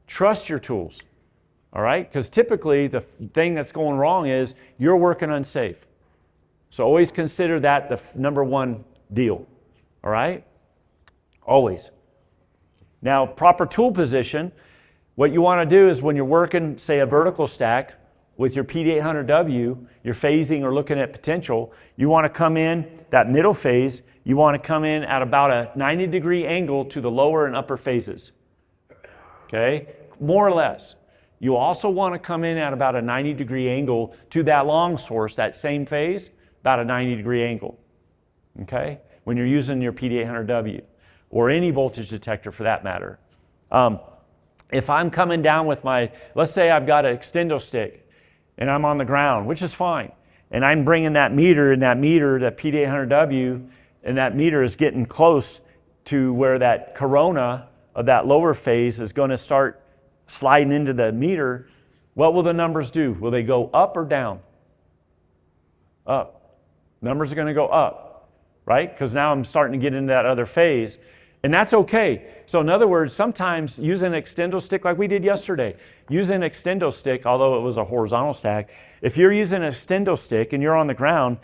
Trust your tools. All right? Because typically the thing that's going wrong is you're working unsafe. So always consider that the number one deal. All right? Always. Now, proper tool position, what you want to do is when you're working, say, a vertical stack with your PD800W, you're phasing or looking at potential, you want to come in, that middle phase, you want to come in at about a 90-degree angle to the lower and upper phases. Okay? More or less. You also want to come in at about a 90-degree angle to that long source, that same phase, about a 90-degree angle. Okay? When you're using your PD800W or any voltage detector for that matter. If I'm coming down with let's say I've got an extendo stick and I'm on the ground, which is fine, and I'm bringing that meter, that PD800W, and that meter is getting close to where that corona of that lower phase is going to start sliding into the meter, what will the numbers do? Will they go up or down? Up. Numbers are going to go up, right? Because now I'm starting to get into that other phase. And that's okay. So in other words, sometimes using an extendo stick like we did yesterday, using an extendo stick, although it was a horizontal stack, if you're using an extendo stick and you're on the ground,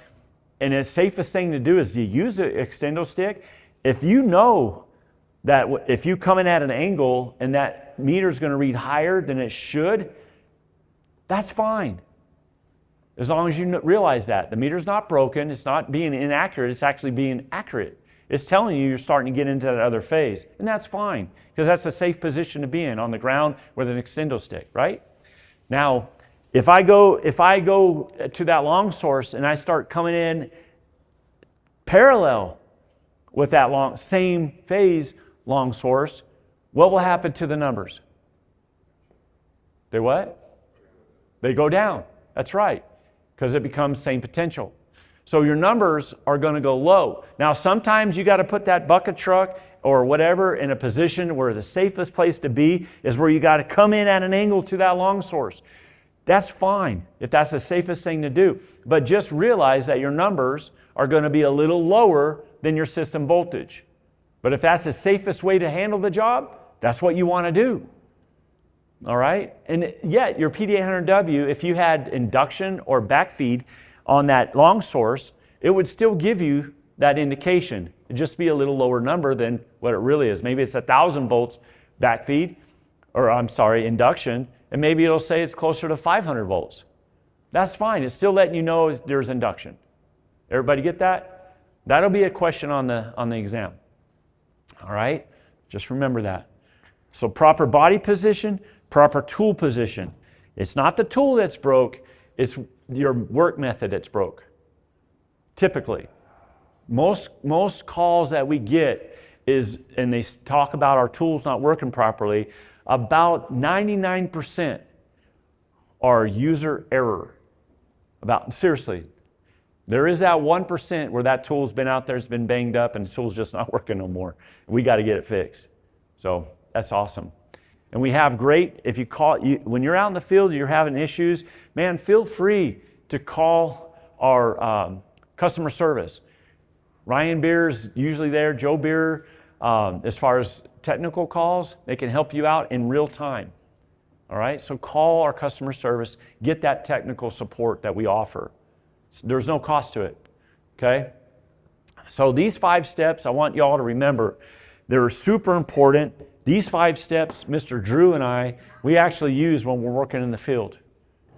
and the safest thing to do is to use an extendo stick, if you know that if you come in at an angle and that meter is going to read higher than it should, that's fine. As long as you realize that. The meter's not broken, it's not being inaccurate, it's actually being accurate. It's telling you you're starting to get into that other phase. And that's fine, because that's a safe position to be in on the ground with an extendo stick, right? Now, if I go to that long source and I start coming in parallel with that same phase long source, what will happen to the numbers? They what? They go down. That's right, because it becomes same potential. So your numbers are going to go low. Now, sometimes you got to put that bucket truck or whatever in a position where the safest place to be is where you got to come in at an angle to that long source. That's fine if that's the safest thing to do. But just realize that your numbers are going to be a little lower than your system voltage. But if that's the safest way to handle the job, that's what you want to do. All right? And yet, your PD800W, if you had induction or backfeed on that long source, it would still give you that indication. It'd just be a little lower number than what it really is. Maybe it's 1,000 volts backfeed, or I'm sorry, induction, and maybe it'll say it's closer to 500 volts. That's fine. It's still letting you know there's induction. Everybody get that? That'll be a question on the exam. All right? Just remember that. So proper body position, proper tool position. It's not the tool that's broke, it's your work method that's broke. Typically. Most calls that we get is, and they talk about our tools not working properly, about 99% are user error. Seriously. There is that 1% where that tool's been out there, it's been banged up, and the tool's just not working no more. We got to get it fixed. So that's awesome. And we have great, if you call, when you're out in the field, you're having issues, man, feel free to call our customer service. Ryan Bier's usually there, Joe Bierer. As far as technical calls, they can help you out in real time. All right, so call our customer service, get that technical support that we offer. There's no cost to it, okay? So these 5 steps, I want you all to remember, they're super important. These 5 steps, Mr. Drew and I, we actually use when we're working in the field.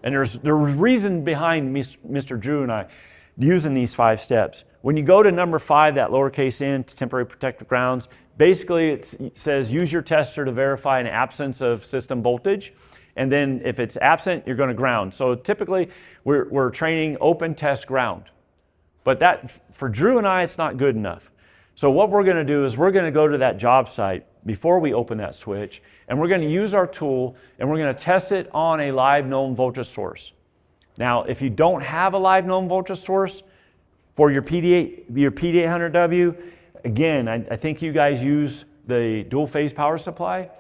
And there's reason behind Mr. Drew and I using these 5 steps. When you go to number 5, that lowercase n, to temporary protective grounds, basically it says use your tester to verify an absence of system voltage. And then if it's absent, you're going to ground. So typically we're training open test ground. But that, for Drew and I, it's not good enough. So what we're going to do is we're going to go to that job site before we open that switch, and we're going to use our tool and we're going to test it on a live known voltage source. Now, if you don't have a live known voltage source for your PD800W, again, I think you guys use the dual phase power supply,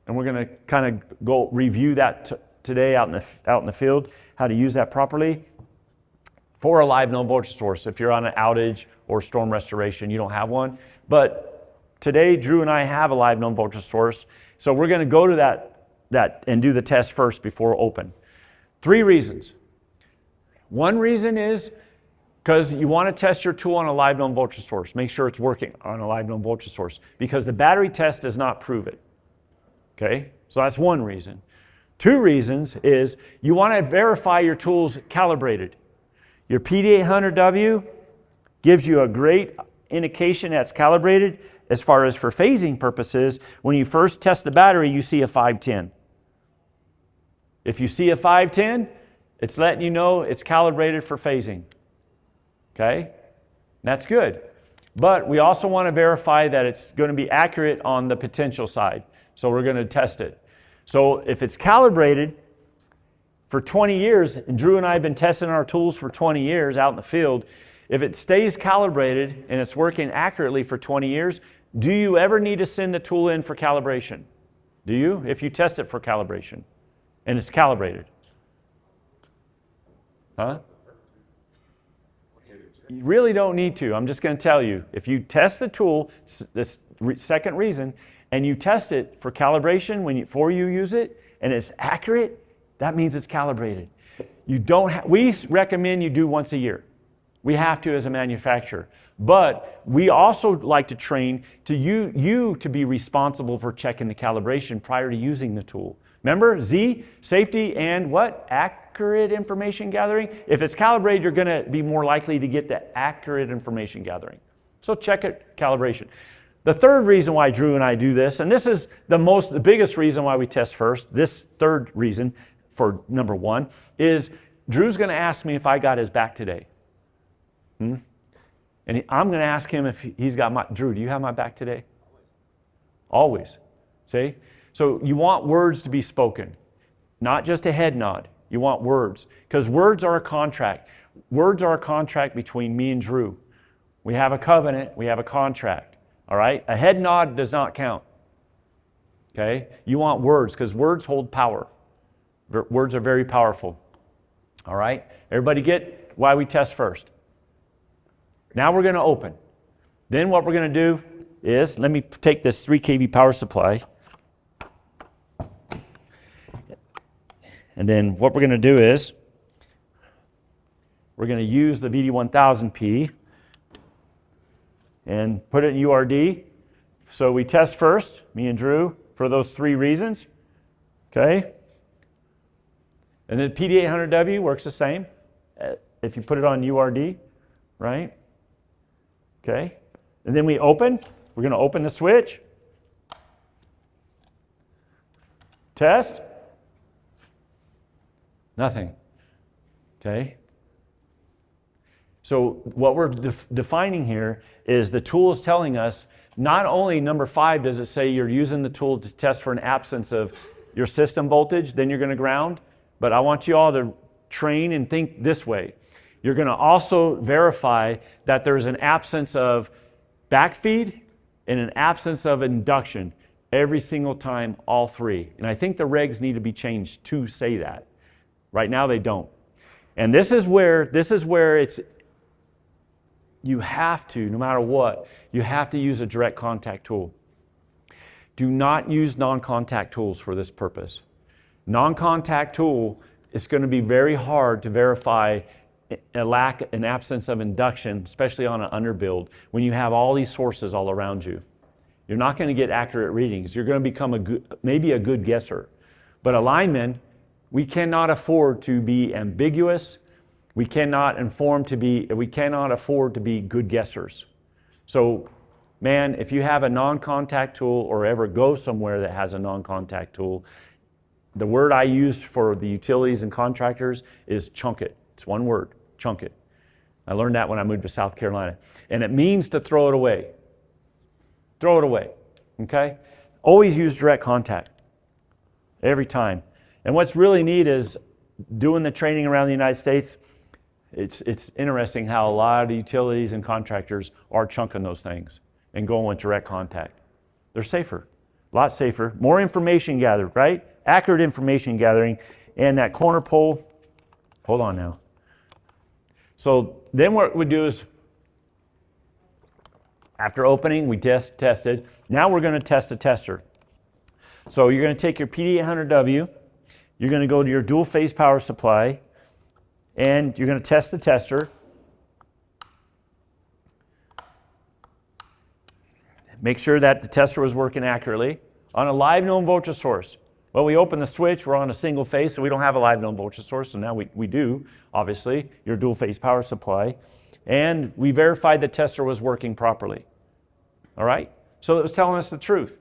and we're going to kind of go review that today out in the field, how to use that properly for a live known voltage source. If you're on an outage or storm restoration, you don't have one. But today, Drew and I have a live known voltage source, so we're going to go to that and do the test first before open. 3 reasons. One reason is because you want to test your tool on a live known voltage source. Make sure it's working on a live known voltage source, because the battery test does not prove it. Okay, so that's one reason. 2 reasons is you want to verify your tool's calibrated. Your PD800W gives you a great indication that's calibrated as far as for phasing purposes. When you first test the battery, you see a 510. If you see a 510, it's letting you know it's calibrated for phasing. Okay, that's good. But we also want to verify that it's going to be accurate on the potential side. So we're going to test it. So if it's calibrated for 20 years, and Drew and I have been testing our tools for 20 years out in the field, if it stays calibrated and it's working accurately for 20 years, do you ever need to send the tool in for calibration? Do you? If you test it for calibration and it's calibrated. Huh? You really don't need to. I'm just going to tell you. If you test the tool, this second reason, and you test it for calibration before you use it, and it's accurate, that means it's calibrated. We recommend you do once a year. We have to as a manufacturer. But we also like to train you to be responsible for checking the calibration prior to using the tool. Remember, Z, safety, and what? Accurate information gathering. If it's calibrated, you're going to be more likely to get the accurate information gathering. So check it, calibration. The third reason why Drew and I do this, and this is the biggest reason why we test first, this third reason for number 1, is Drew's going to ask me if I got his back today. And I'm going to ask him if he's got my, Drew, do you have my back today? Always. See? So you want words to be spoken, not just a head nod. You want words, because words are a contract. Words are a contract between me and Drew. We have a covenant, we have a contract. All right? A head nod does not count. Okay? You want words, because words hold power. Words are very powerful. All right? Everybody get why we test first? Now we're going to open. Then what we're going to do is, let me take this 3 kV power supply. And then what we're going to do is, we're going to use the VD1000P. and put it in URD. So we test first, me and Drew, for those 3 reasons. Okay? And then PD800W works the same if you put it on URD, right? Okay? And then we open. We're going to open the switch. Test. Nothing. Okay? So what we're defining here is the tool is telling us not only number 5 does it say you're using the tool to test for an absence of your system voltage, then you're going to ground, but I want you all to train and think this way. You're going to also verify that there's an absence of backfeed and an absence of induction every single time, all 3. And I think the regs need to be changed to say that. Right now they don't. And this is where it's, you have to, no matter what, you have to use a direct contact tool. Do not use non-contact tools for this purpose. Non-contact tool is going to be very hard to verify an absence of induction, especially on an underbuild, when you have all these sources all around you. You're not going to get accurate readings. You're going to become maybe a good guesser. But a lineman, we cannot afford to be ambiguous. We cannot afford to be good guessers. So, man, if you have a non-contact tool or ever go somewhere that has a non-contact tool, the word I use for the utilities and contractors is chunk it. It's one word, chunk it. I learned that when I moved to South Carolina. And it means to throw it away. Throw it away, okay? Always use direct contact, every time. And what's really neat is doing the training around the United States, it's interesting how a lot of the utilities and contractors are chunking those things and going with direct contact. They're safer, a lot safer, more information gathered, right? Accurate information gathering, and that corner pole, hold on now. So then what we do is, after opening, we tested. Now we're going to test the tester. So you're going to take your PD800W, you're going to go to your dual phase power supply, and you're going to test the tester. Make sure that the tester was working accurately on a live known voltage source. Well, we open the switch, we're on a single phase, so we don't have a live known voltage source, so now we do, obviously, your dual phase power supply. And we verified the tester was working properly. All right? So it was telling us the truth.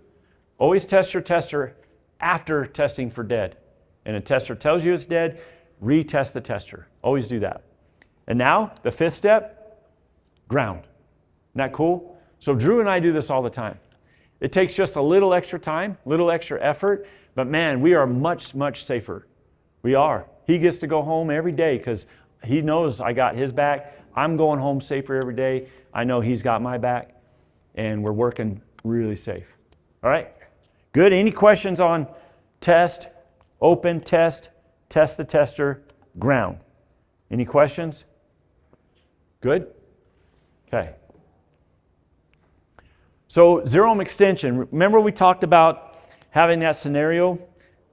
Always test your tester after testing for dead. And a tester tells you it's dead, retest the tester. Always do that. And now, the 5th step, ground. Isn't that cool? So Drew and I do this all the time. It takes just a little extra time, little extra effort, but man, we are much, much safer. We are. He gets to go home every day because he knows I got his back. I'm going home safer every day. I know he's got my back, and we're working really safe. All right? Good. Any questions on test, open, test the tester, ground? Any questions? Good? Okay. So zero ohm extension. Remember we talked about having that scenario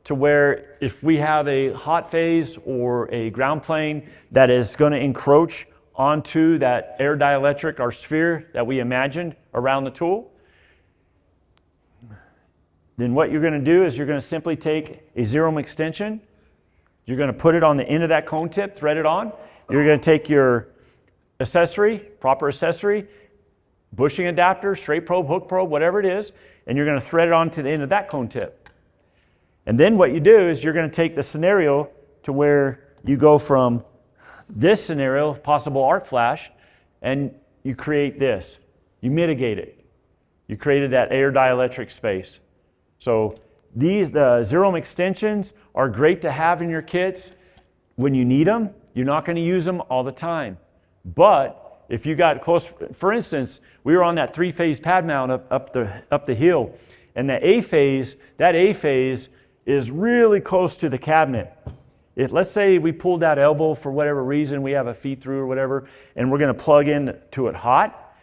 to where if we have a hot phase or a ground plane that is going to encroach onto that air dielectric or sphere that we imagined around the tool, then what you're going to do is you're going to simply take a zero ohm extension, you're going to put it on the end of that cone tip, thread it on, you're going to take your accessory, proper accessory, bushing adapter, straight probe, hook probe, whatever it is, and you're going to thread it onto the end of that cone tip. And then what you do is you're going to take the scenario to where you go from this scenario, possible arc flash, and you create this. You mitigate it. You created that air dielectric space. So the zero ohm extensions are great to have in your kits when you need them. You're not going to use them all the time. But if you got close, for instance, we were on that 3-phase pad mount up the hill, and that A phase is really close to the cabinet. If let's say we pulled that elbow for whatever reason, we have a feed through or whatever, and we're going to plug into it hot,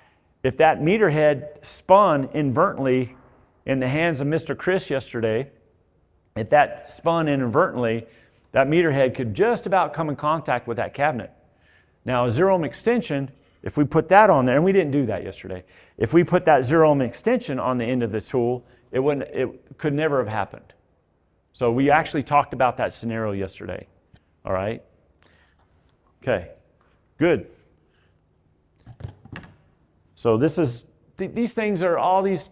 if that meter head spun inadvertently in the hands of Mr. Chris yesterday, if that spun inadvertently, that meter head could just about come in contact with that cabinet. Now, a zero ohm extension If we put that on there, and we didn't do that yesterday, if we put that 0 ohm extension on the end of the tool, it could never have happened. So we actually talked about that scenario yesterday. All right? Okay, good. So this is, these things are all these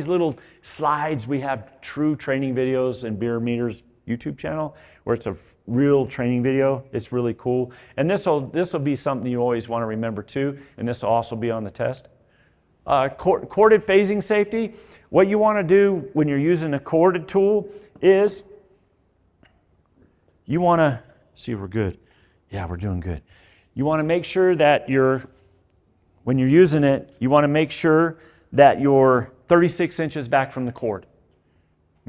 little slides. We have true training videos in Bierer Meters YouTube channel where it's a real training video. It's really cool. And this will be something you always want to remember too, and this will also be on the test. Corded phasing safety. What you want to do when you're using a corded tool is you want to see if we're good. Yeah, we're doing good. You want to make sure that when you're using it, you want to make sure that you're 36 inches back from the cord.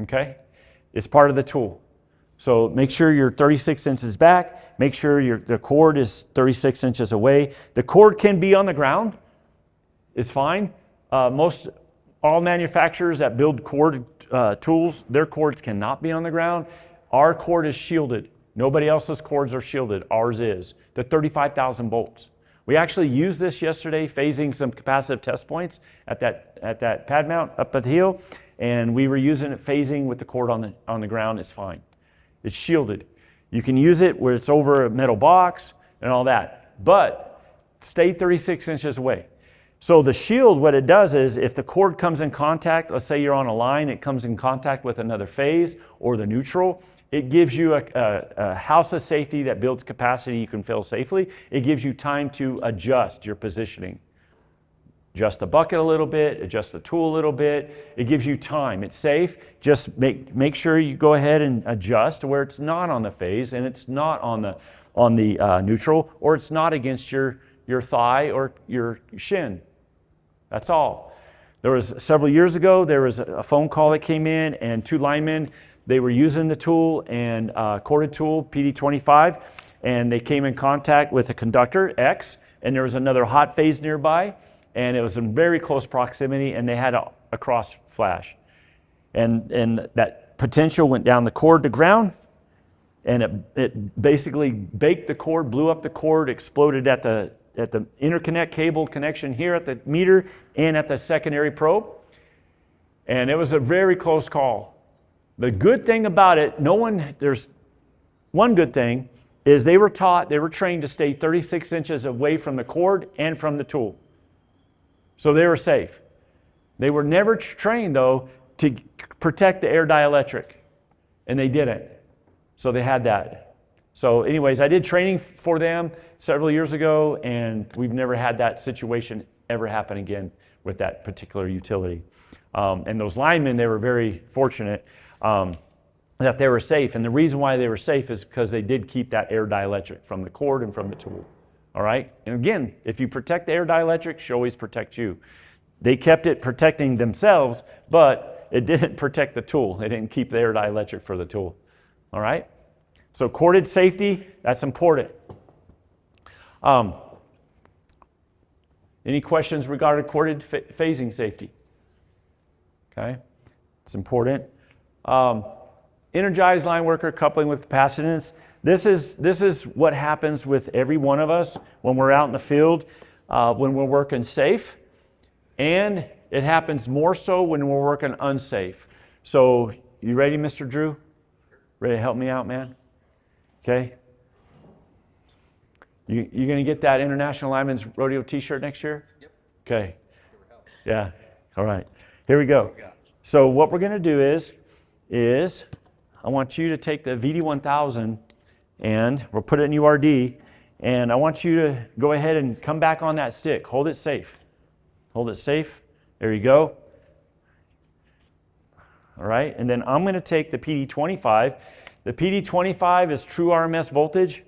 Okay? It's part of the tool. So make sure you're 36 inches back. Make sure the cord is 36 inches away. The cord can be on the ground. It's fine. All manufacturers that build cord tools, their cords cannot be on the ground. Our cord is shielded. Nobody else's cords are shielded. Ours is. The 35,000 volts. We actually used this yesterday, phasing some capacitive test points at that pad mount up at the hill, and we were using it phasing with the cord on the ground. It's fine. It's shielded. You can use it where it's over a metal box and all that, but stay 36 inches away. So the shield, what it does is if the cord comes in contact, let's say you're on a line, it comes in contact with another phase or the neutral, it gives you a house of safety that builds capacity you can fill safely. It gives you time to adjust your positioning. Adjust the bucket a little bit, adjust the tool a little bit. It gives you time. It's safe. Just make sure you go ahead and adjust to where it's not on the phase and it's not on the neutral, or it's not against your thigh or your shin. That's all. There was several years ago, there was a phone call that came in, and 2 linemen, they were using the tool and corded tool, PD25, and they came in contact with a conductor, X, and there was another hot phase nearby, and it was in very close proximity, and they had a cross flash. And that potential went down the cord to ground, and it basically baked the cord, blew up the cord, exploded at the interconnect cable connection here at the meter and at the secondary probe. And it was a very close call. The good thing about it, there's one good thing, is they were trained to stay 36 inches away from the cord and from the tool. So they were safe. They were never trained, though, to protect the air dielectric, and they didn't. So they had that. So anyways, I did training for them several years ago, and we've never had that situation ever happen again with that particular utility. And those linemen, they were very fortunate that they were safe. And the reason why they were safe is because they did keep that air dielectric from the cord and from the tool. All right? And again, if you protect the air dielectric, she'll always protect you. They kept it protecting themselves, but it didn't protect the tool. It didn't keep the air dielectric for the tool. All right? So corded safety, that's important. Any questions regarding corded phasing safety? Okay, it's important. Energized Lineworker coupling with capacitance. This is what happens with every one of us when we're out in the field, when we're working safe, and it happens more so when we're working unsafe. So, you ready, Mr. Drew? Ready to help me out, man? Okay. You're going to get that International Lineman's Rodeo t-shirt next year? Yep. Okay. Yeah. All right. Here we go. So what we're going to do is I want you to take the VD1000 and we'll put it in URD, and I want you to go ahead and come back on that stick. Hold it safe. Hold it safe. There you go. All right. And then I'm going to take the PD25. The PD25 is true RMS voltage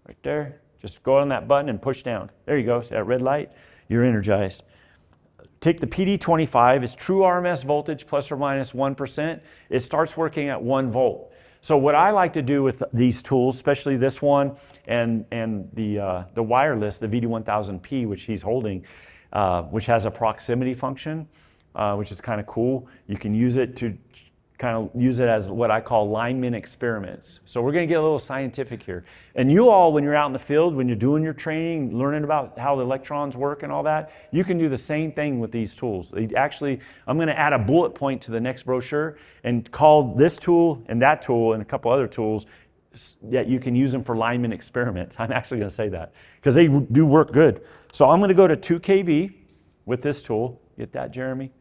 right there. Just go on that button and push down. There you go. See that red light? You're energized. Take the PD25. It's true RMS voltage plus or minus 1%. It starts working at 1 volt. So what I like to do with these tools, especially this one and the wireless, the VD1000P, which he's holding, which has a proximity function, which is kind of cool. You can use it to kind of use it as what I call lineman experiments. So we're going to get a little scientific here. And you all, when you're out in the field, when you're doing your training, learning about how the electrons work and all that, you can do the same thing with these tools. Actually, I'm going to add a bullet point to the next brochure and call this tool and that tool and a couple other tools that you can use them for lineman experiments. I'm actually going to say that because they do work good. So I'm going to go to 2 kV with this tool. Get that, Jeremy?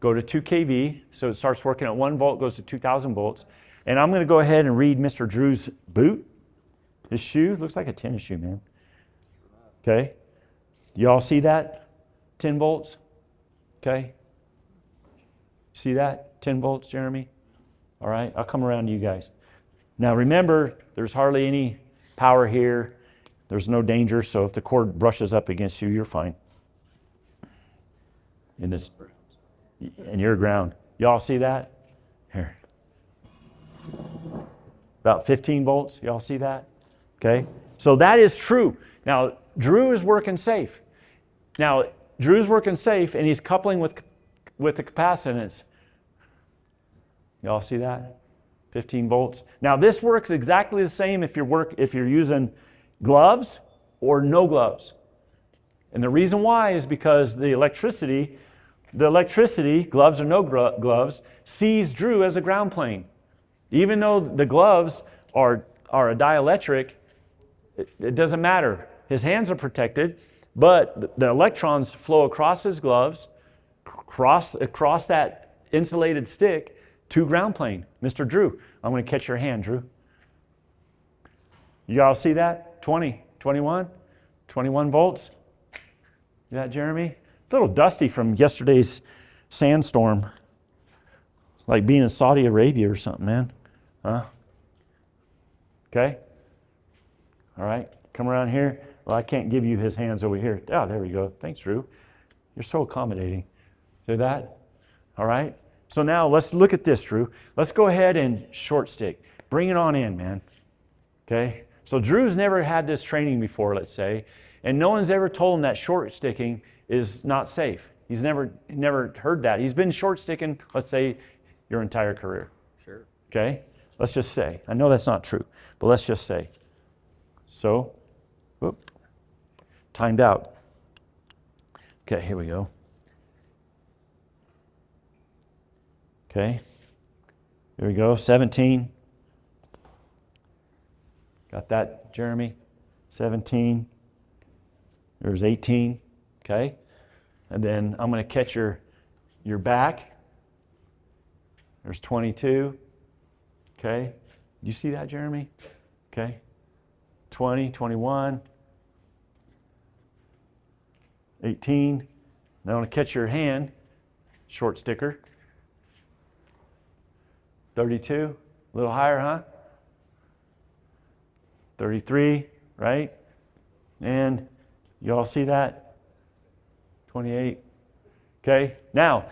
Go to 2 kV, so it starts working at 1 volt, goes to 2,000 volts. And I'm going to go ahead and read Mr. Drew's boot. His shoe looks like a tennis shoe, man. Okay. You all see that? 10 volts. Okay. See that? 10 volts, Jeremy? All right, I'll come around to you guys. Now remember, there's hardly any power here. There's no danger, so if the cord brushes up against you, you're fine. And you're ground. Y'all see that? Here. About 15 volts. Y'all see that? Okay. So that is true. Now, Drew is working safe. Now, Drew's working safe, and he's coupling with the capacitance. Y'all see that? 15 volts. Now, this works exactly the same if you're using gloves or no gloves. And the reason why is because the electricity, gloves or no gloves, sees Drew as a ground plane. Even though the gloves are a dielectric, it doesn't matter. His hands are protected, but the electrons flow across his gloves, across that insulated stick to ground plane. Mr. Drew, I'm going to catch your hand, Drew. You all see that? 20, 21, 21 volts. See that, Jeremy? It's a little dusty from yesterday's sandstorm. Like being in Saudi Arabia or something, man. Huh? Okay? All right. Come around here. Well, I can't give you his hands over here. Oh, there we go. Thanks, Drew. You're so accommodating. See that? All right. So now let's look at this, Drew. Let's go ahead and short stick. Bring it on in, man. Okay? So Drew's never had this training before, let's say, and no one's ever told him that short sticking is not safe. He's never heard that. He's been short sticking, let's say, your entire career. Sure. Okay? Let's just say. I know that's not true, but let's just say. So, whoop, timed out. Okay, here we go. Okay, here we go, 17. Got that, Jeremy? 17. There's 18, okay? And then I'm going to catch your back. There's 22, okay? You see that, Jeremy? Okay. 20, 21, 18. Now I'm going to catch your hand, short sticker. 32, a little higher, huh? 33, right? And you all see that? 28. Okay. Now,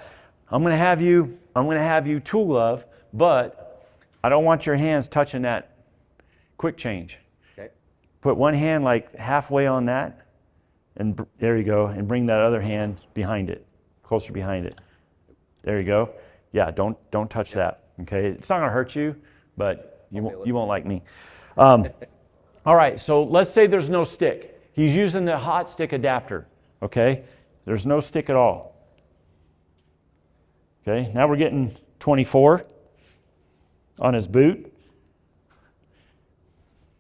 I'm going to have you tool glove, but I don't want your hands touching that quick change. Okay. Put one hand like halfway on that, and there you go, and bring that other hand behind it, closer behind it. There you go. Yeah, don't touch that. Okay, it's not going to hurt you, but you won't like me. All right, so let's say there's no stick. He's using the hot stick adapter. Okay, there's no stick at all. Okay, now we're getting 24 on his boot.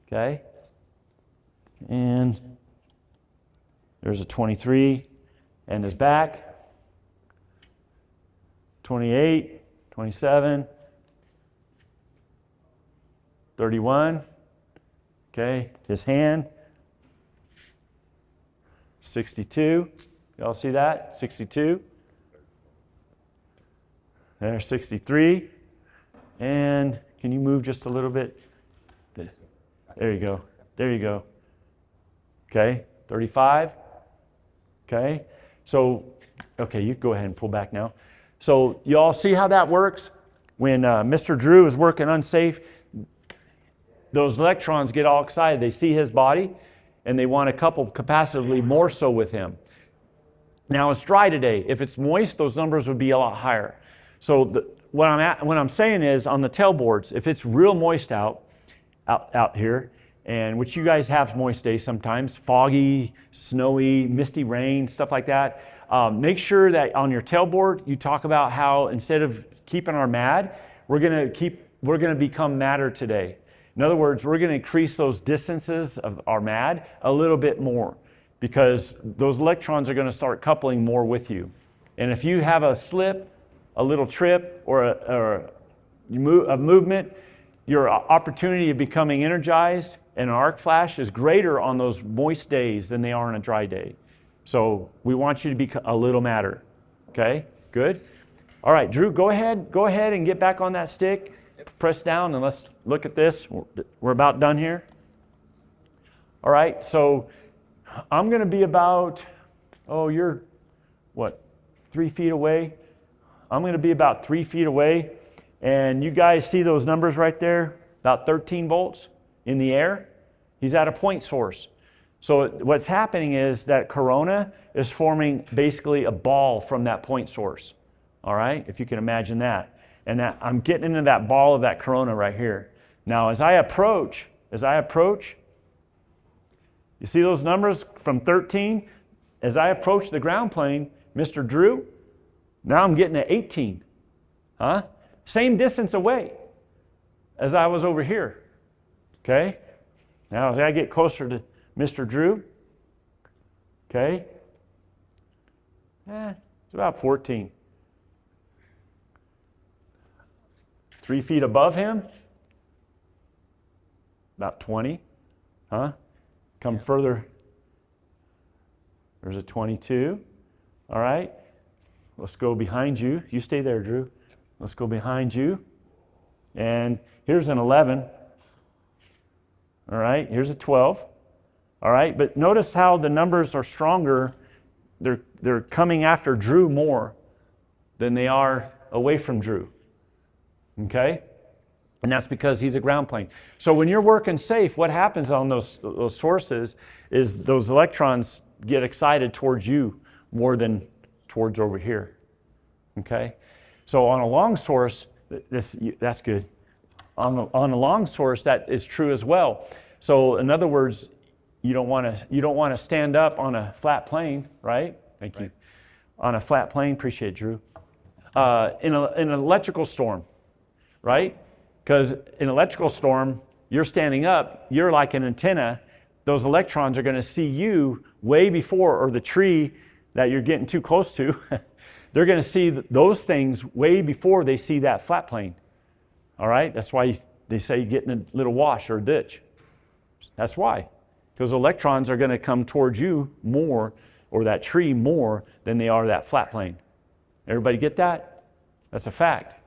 Okay, and there's a 23 and his back. 28, 27. 31, okay, his hand, 62, y'all see that, 62, there's 63, and can you move just a little bit, there you go, okay, 35, okay, so, okay, you go ahead and pull back now. So you all see how that works? When Mr. Drew is working unsafe, those electrons get all excited. They see his body, and they want to couple capacitively more so with him. Now, it's dry today. If it's moist, those numbers would be a lot higher. So what I'm saying is on the tailboards, if it's real moist out here, and which you guys have moist days sometimes, foggy, snowy, misty rain, stuff like that, make sure that on your tailboard you talk about how instead of keeping our mad, we're gonna become madder today. In other words, we're gonna increase those distances of our mad a little bit more because those electrons are gonna start coupling more with you. And if you have a slip, a little trip, or a movement, your opportunity of becoming energized and an arc flash is greater on those moist days than they are on a dry day. So we want you to be a little madder. Okay, good. All right, Drew, go ahead and get back on that stick. Press down and let's look at this. We're about done here. All right, so I'm gonna be about, you're what, 3 feet away? I'm gonna be about 3 feet away. And you guys see those numbers right there? About 13 volts in the air. He's at a point source. So what's happening is that corona is forming basically a ball from that point source. All right, if you can imagine that. And I'm getting into that ball of that corona right here. Now, as I approach, you see those numbers from 13? As I approach the ground plane, Mr. Drew, now I'm getting to 18. Huh? Same distance away as I was over here. Okay? Now, as I get closer to Mr. Drew, okay, it's about 14. 3 feet above him, about 20. Huh? Come further. There's a 22. All right. Let's go behind you. You stay there, Drew. Let's go behind you. And here's an 11. All right. Here's a 12. All right. But notice how the numbers are stronger. They're coming after Drew more than they are away from Drew. Okay? And that's because he's a ground plane. So when you're working safe, what happens on those sources is those electrons get excited towards you more than towards over here. Okay? So on a long source, that's good. On a long source, that is true as well. So in other words, you don't want to stand up on a flat plane, right? Thank you. On a flat plane, appreciate it, Drew. In an electrical storm, right? Because in an electrical storm, you're standing up, you're like an antenna. Those electrons are going to see you way before, or the tree that you're getting too close to, they're going to see those things way before they see that flat plane. All right? That's why they say you get in a little wash or a ditch. That's why. Because electrons are going to come towards you more, or that tree more, than they are that flat plane. Everybody get that? That's a fact.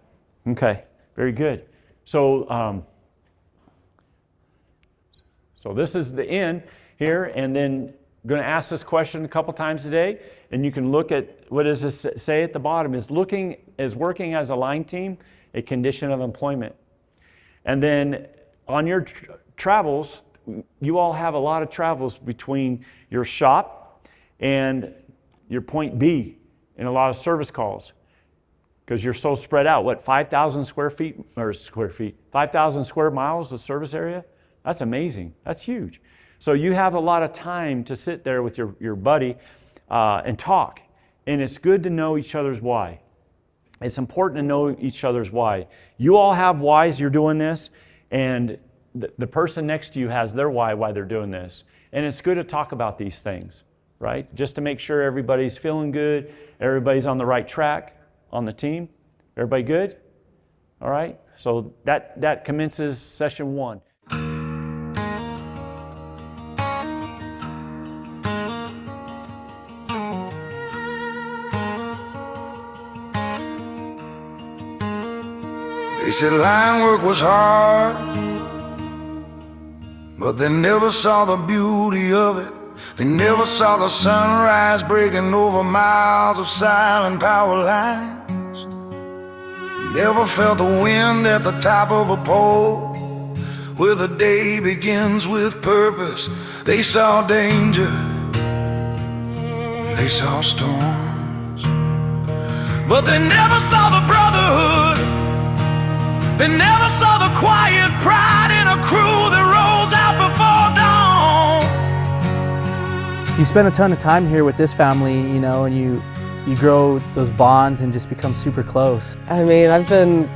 Okay. Very good. So, so this is the end here, and then I'm going to ask this question a couple times today, and you can look at what does this say at the bottom? Is working as a line team a condition of employment? And then on your travels, you all have a lot of travels between your shop and your point B in a lot of service calls. Because you're so spread out. What, 5,000 square feet, 5,000 square miles of service area? That's amazing. That's huge. So you have a lot of time to sit there with your buddy and talk. And it's good to know each other's why. It's important to know each other's why. You all have whys you're doing this, and the person next to you has their why they're doing this. And it's good to talk about these things, right? Just to make sure everybody's feeling good, everybody's on the right track. On the team? Everybody good? All right, so that commences session 1. They said line work was hard, but they never saw the beauty of it. They never saw the sunrise breaking over miles of silent power lines. Never felt the wind at the top of a pole, where the day begins with purpose. They saw danger, they saw storms, but they never saw the brotherhood They never saw the quiet pride in a crew that rolls out before dawn. You spend a ton of time here with this family, you know, and you grow those bonds and just become super close. I mean, I've been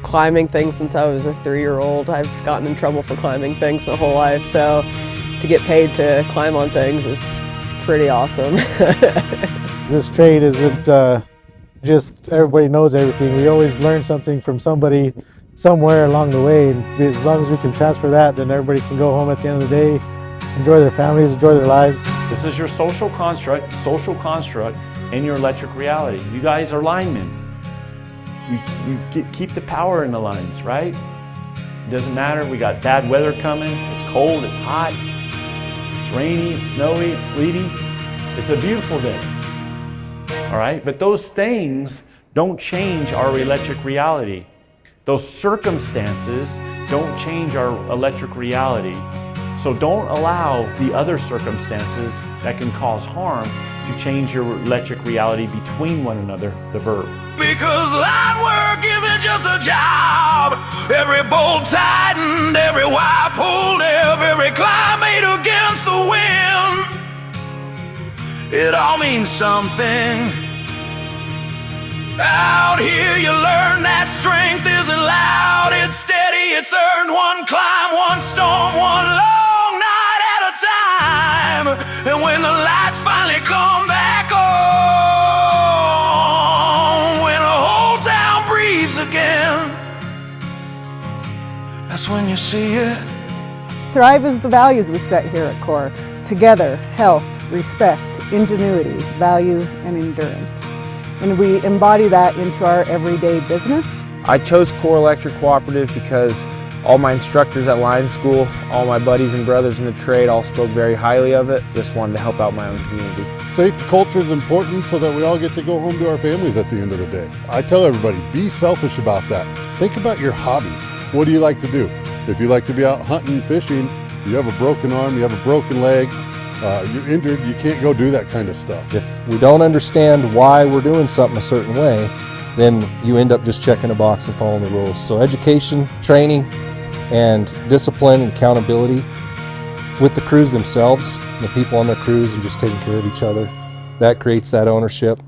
climbing things since I was a 3-year-old. I've gotten in trouble for climbing things my whole life, so to get paid to climb on things is pretty awesome. This trade isn't just everybody knows everything. We always learn something from somebody somewhere along the way, and as long as we can transfer that, then everybody can go home at the end of the day, enjoy their families, enjoy their lives. This is your social construct in your electric reality. You guys are linemen. You keep the power in the lines, right? It doesn't matter, we got bad weather coming, it's cold, it's hot, it's rainy, it's snowy, it's sleety. It's a beautiful day, all right? But those things don't change our electric reality. Those circumstances don't change our electric reality. So don't allow the other circumstances that can cause harm to change your electric reality between one another, the verb. Because line work isn't just a job. Every bolt tightened, every wire pulled, every climb made against the wind. It all means something. Out here you learn that strength isn't loud, it's steady, it's earned one climb, one storm, one long night at a time. And when the lights finally come back on, when the whole town breathes again, that's when you see it. Thrive is the values we set here at CORE. Together, health, respect, ingenuity, value, and endurance. And we embody that into our everyday business. I chose CORE Electric Cooperative because all my instructors at line school, all my buddies and brothers in the trade all spoke very highly of it. Just wanted to help out my own community. Safety culture is important so that we all get to go home to our families at the end of the day. I tell everybody, be selfish about that. Think about your hobbies. What do you like to do? If you like to be out hunting, fishing, you have a broken arm, you have a broken leg, you're injured, you can't go do that kind of stuff. If we don't understand why we're doing something a certain way, then you end up just checking a box and following the rules. So education, training, and discipline and accountability with the crews themselves, the people on their crews, and just taking care of each other, that creates that ownership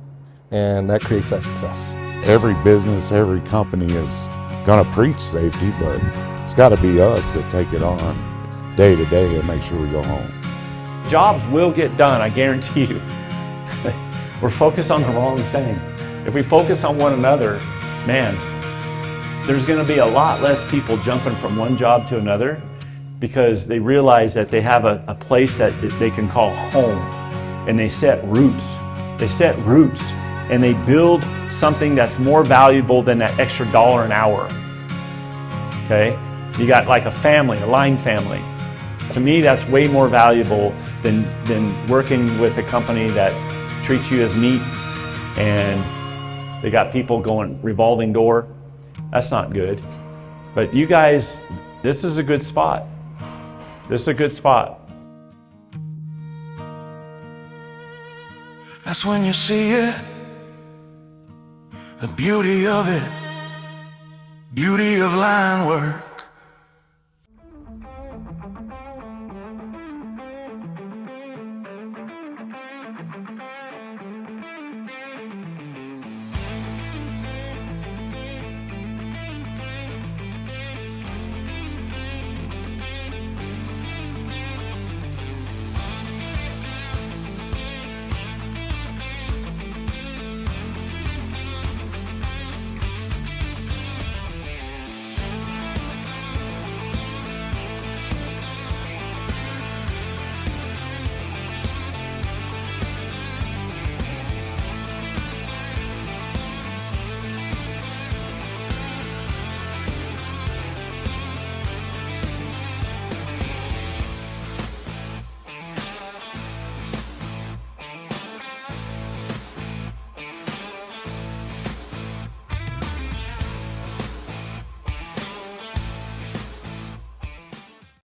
and that creates that success. Every business, every company is going to preach safety, but it's got to be us that take it on day to day and make sure we go home. Jobs will get done, I guarantee you. We're focused on the wrong thing. If we focus on one another, man, there's going to be a lot less people jumping from one job to another because they realize that they have a place that they can call home, and they set roots. They set roots and they build something that's more valuable than that extra $1 an hour. Okay? You got like a family, a line family. To me, that's way more valuable than working with a company that treats you as meat and they got people going revolving door. That's not good. But you guys, this is a good spot. This is a good spot. That's when you see it, the beauty of it, beauty of line work.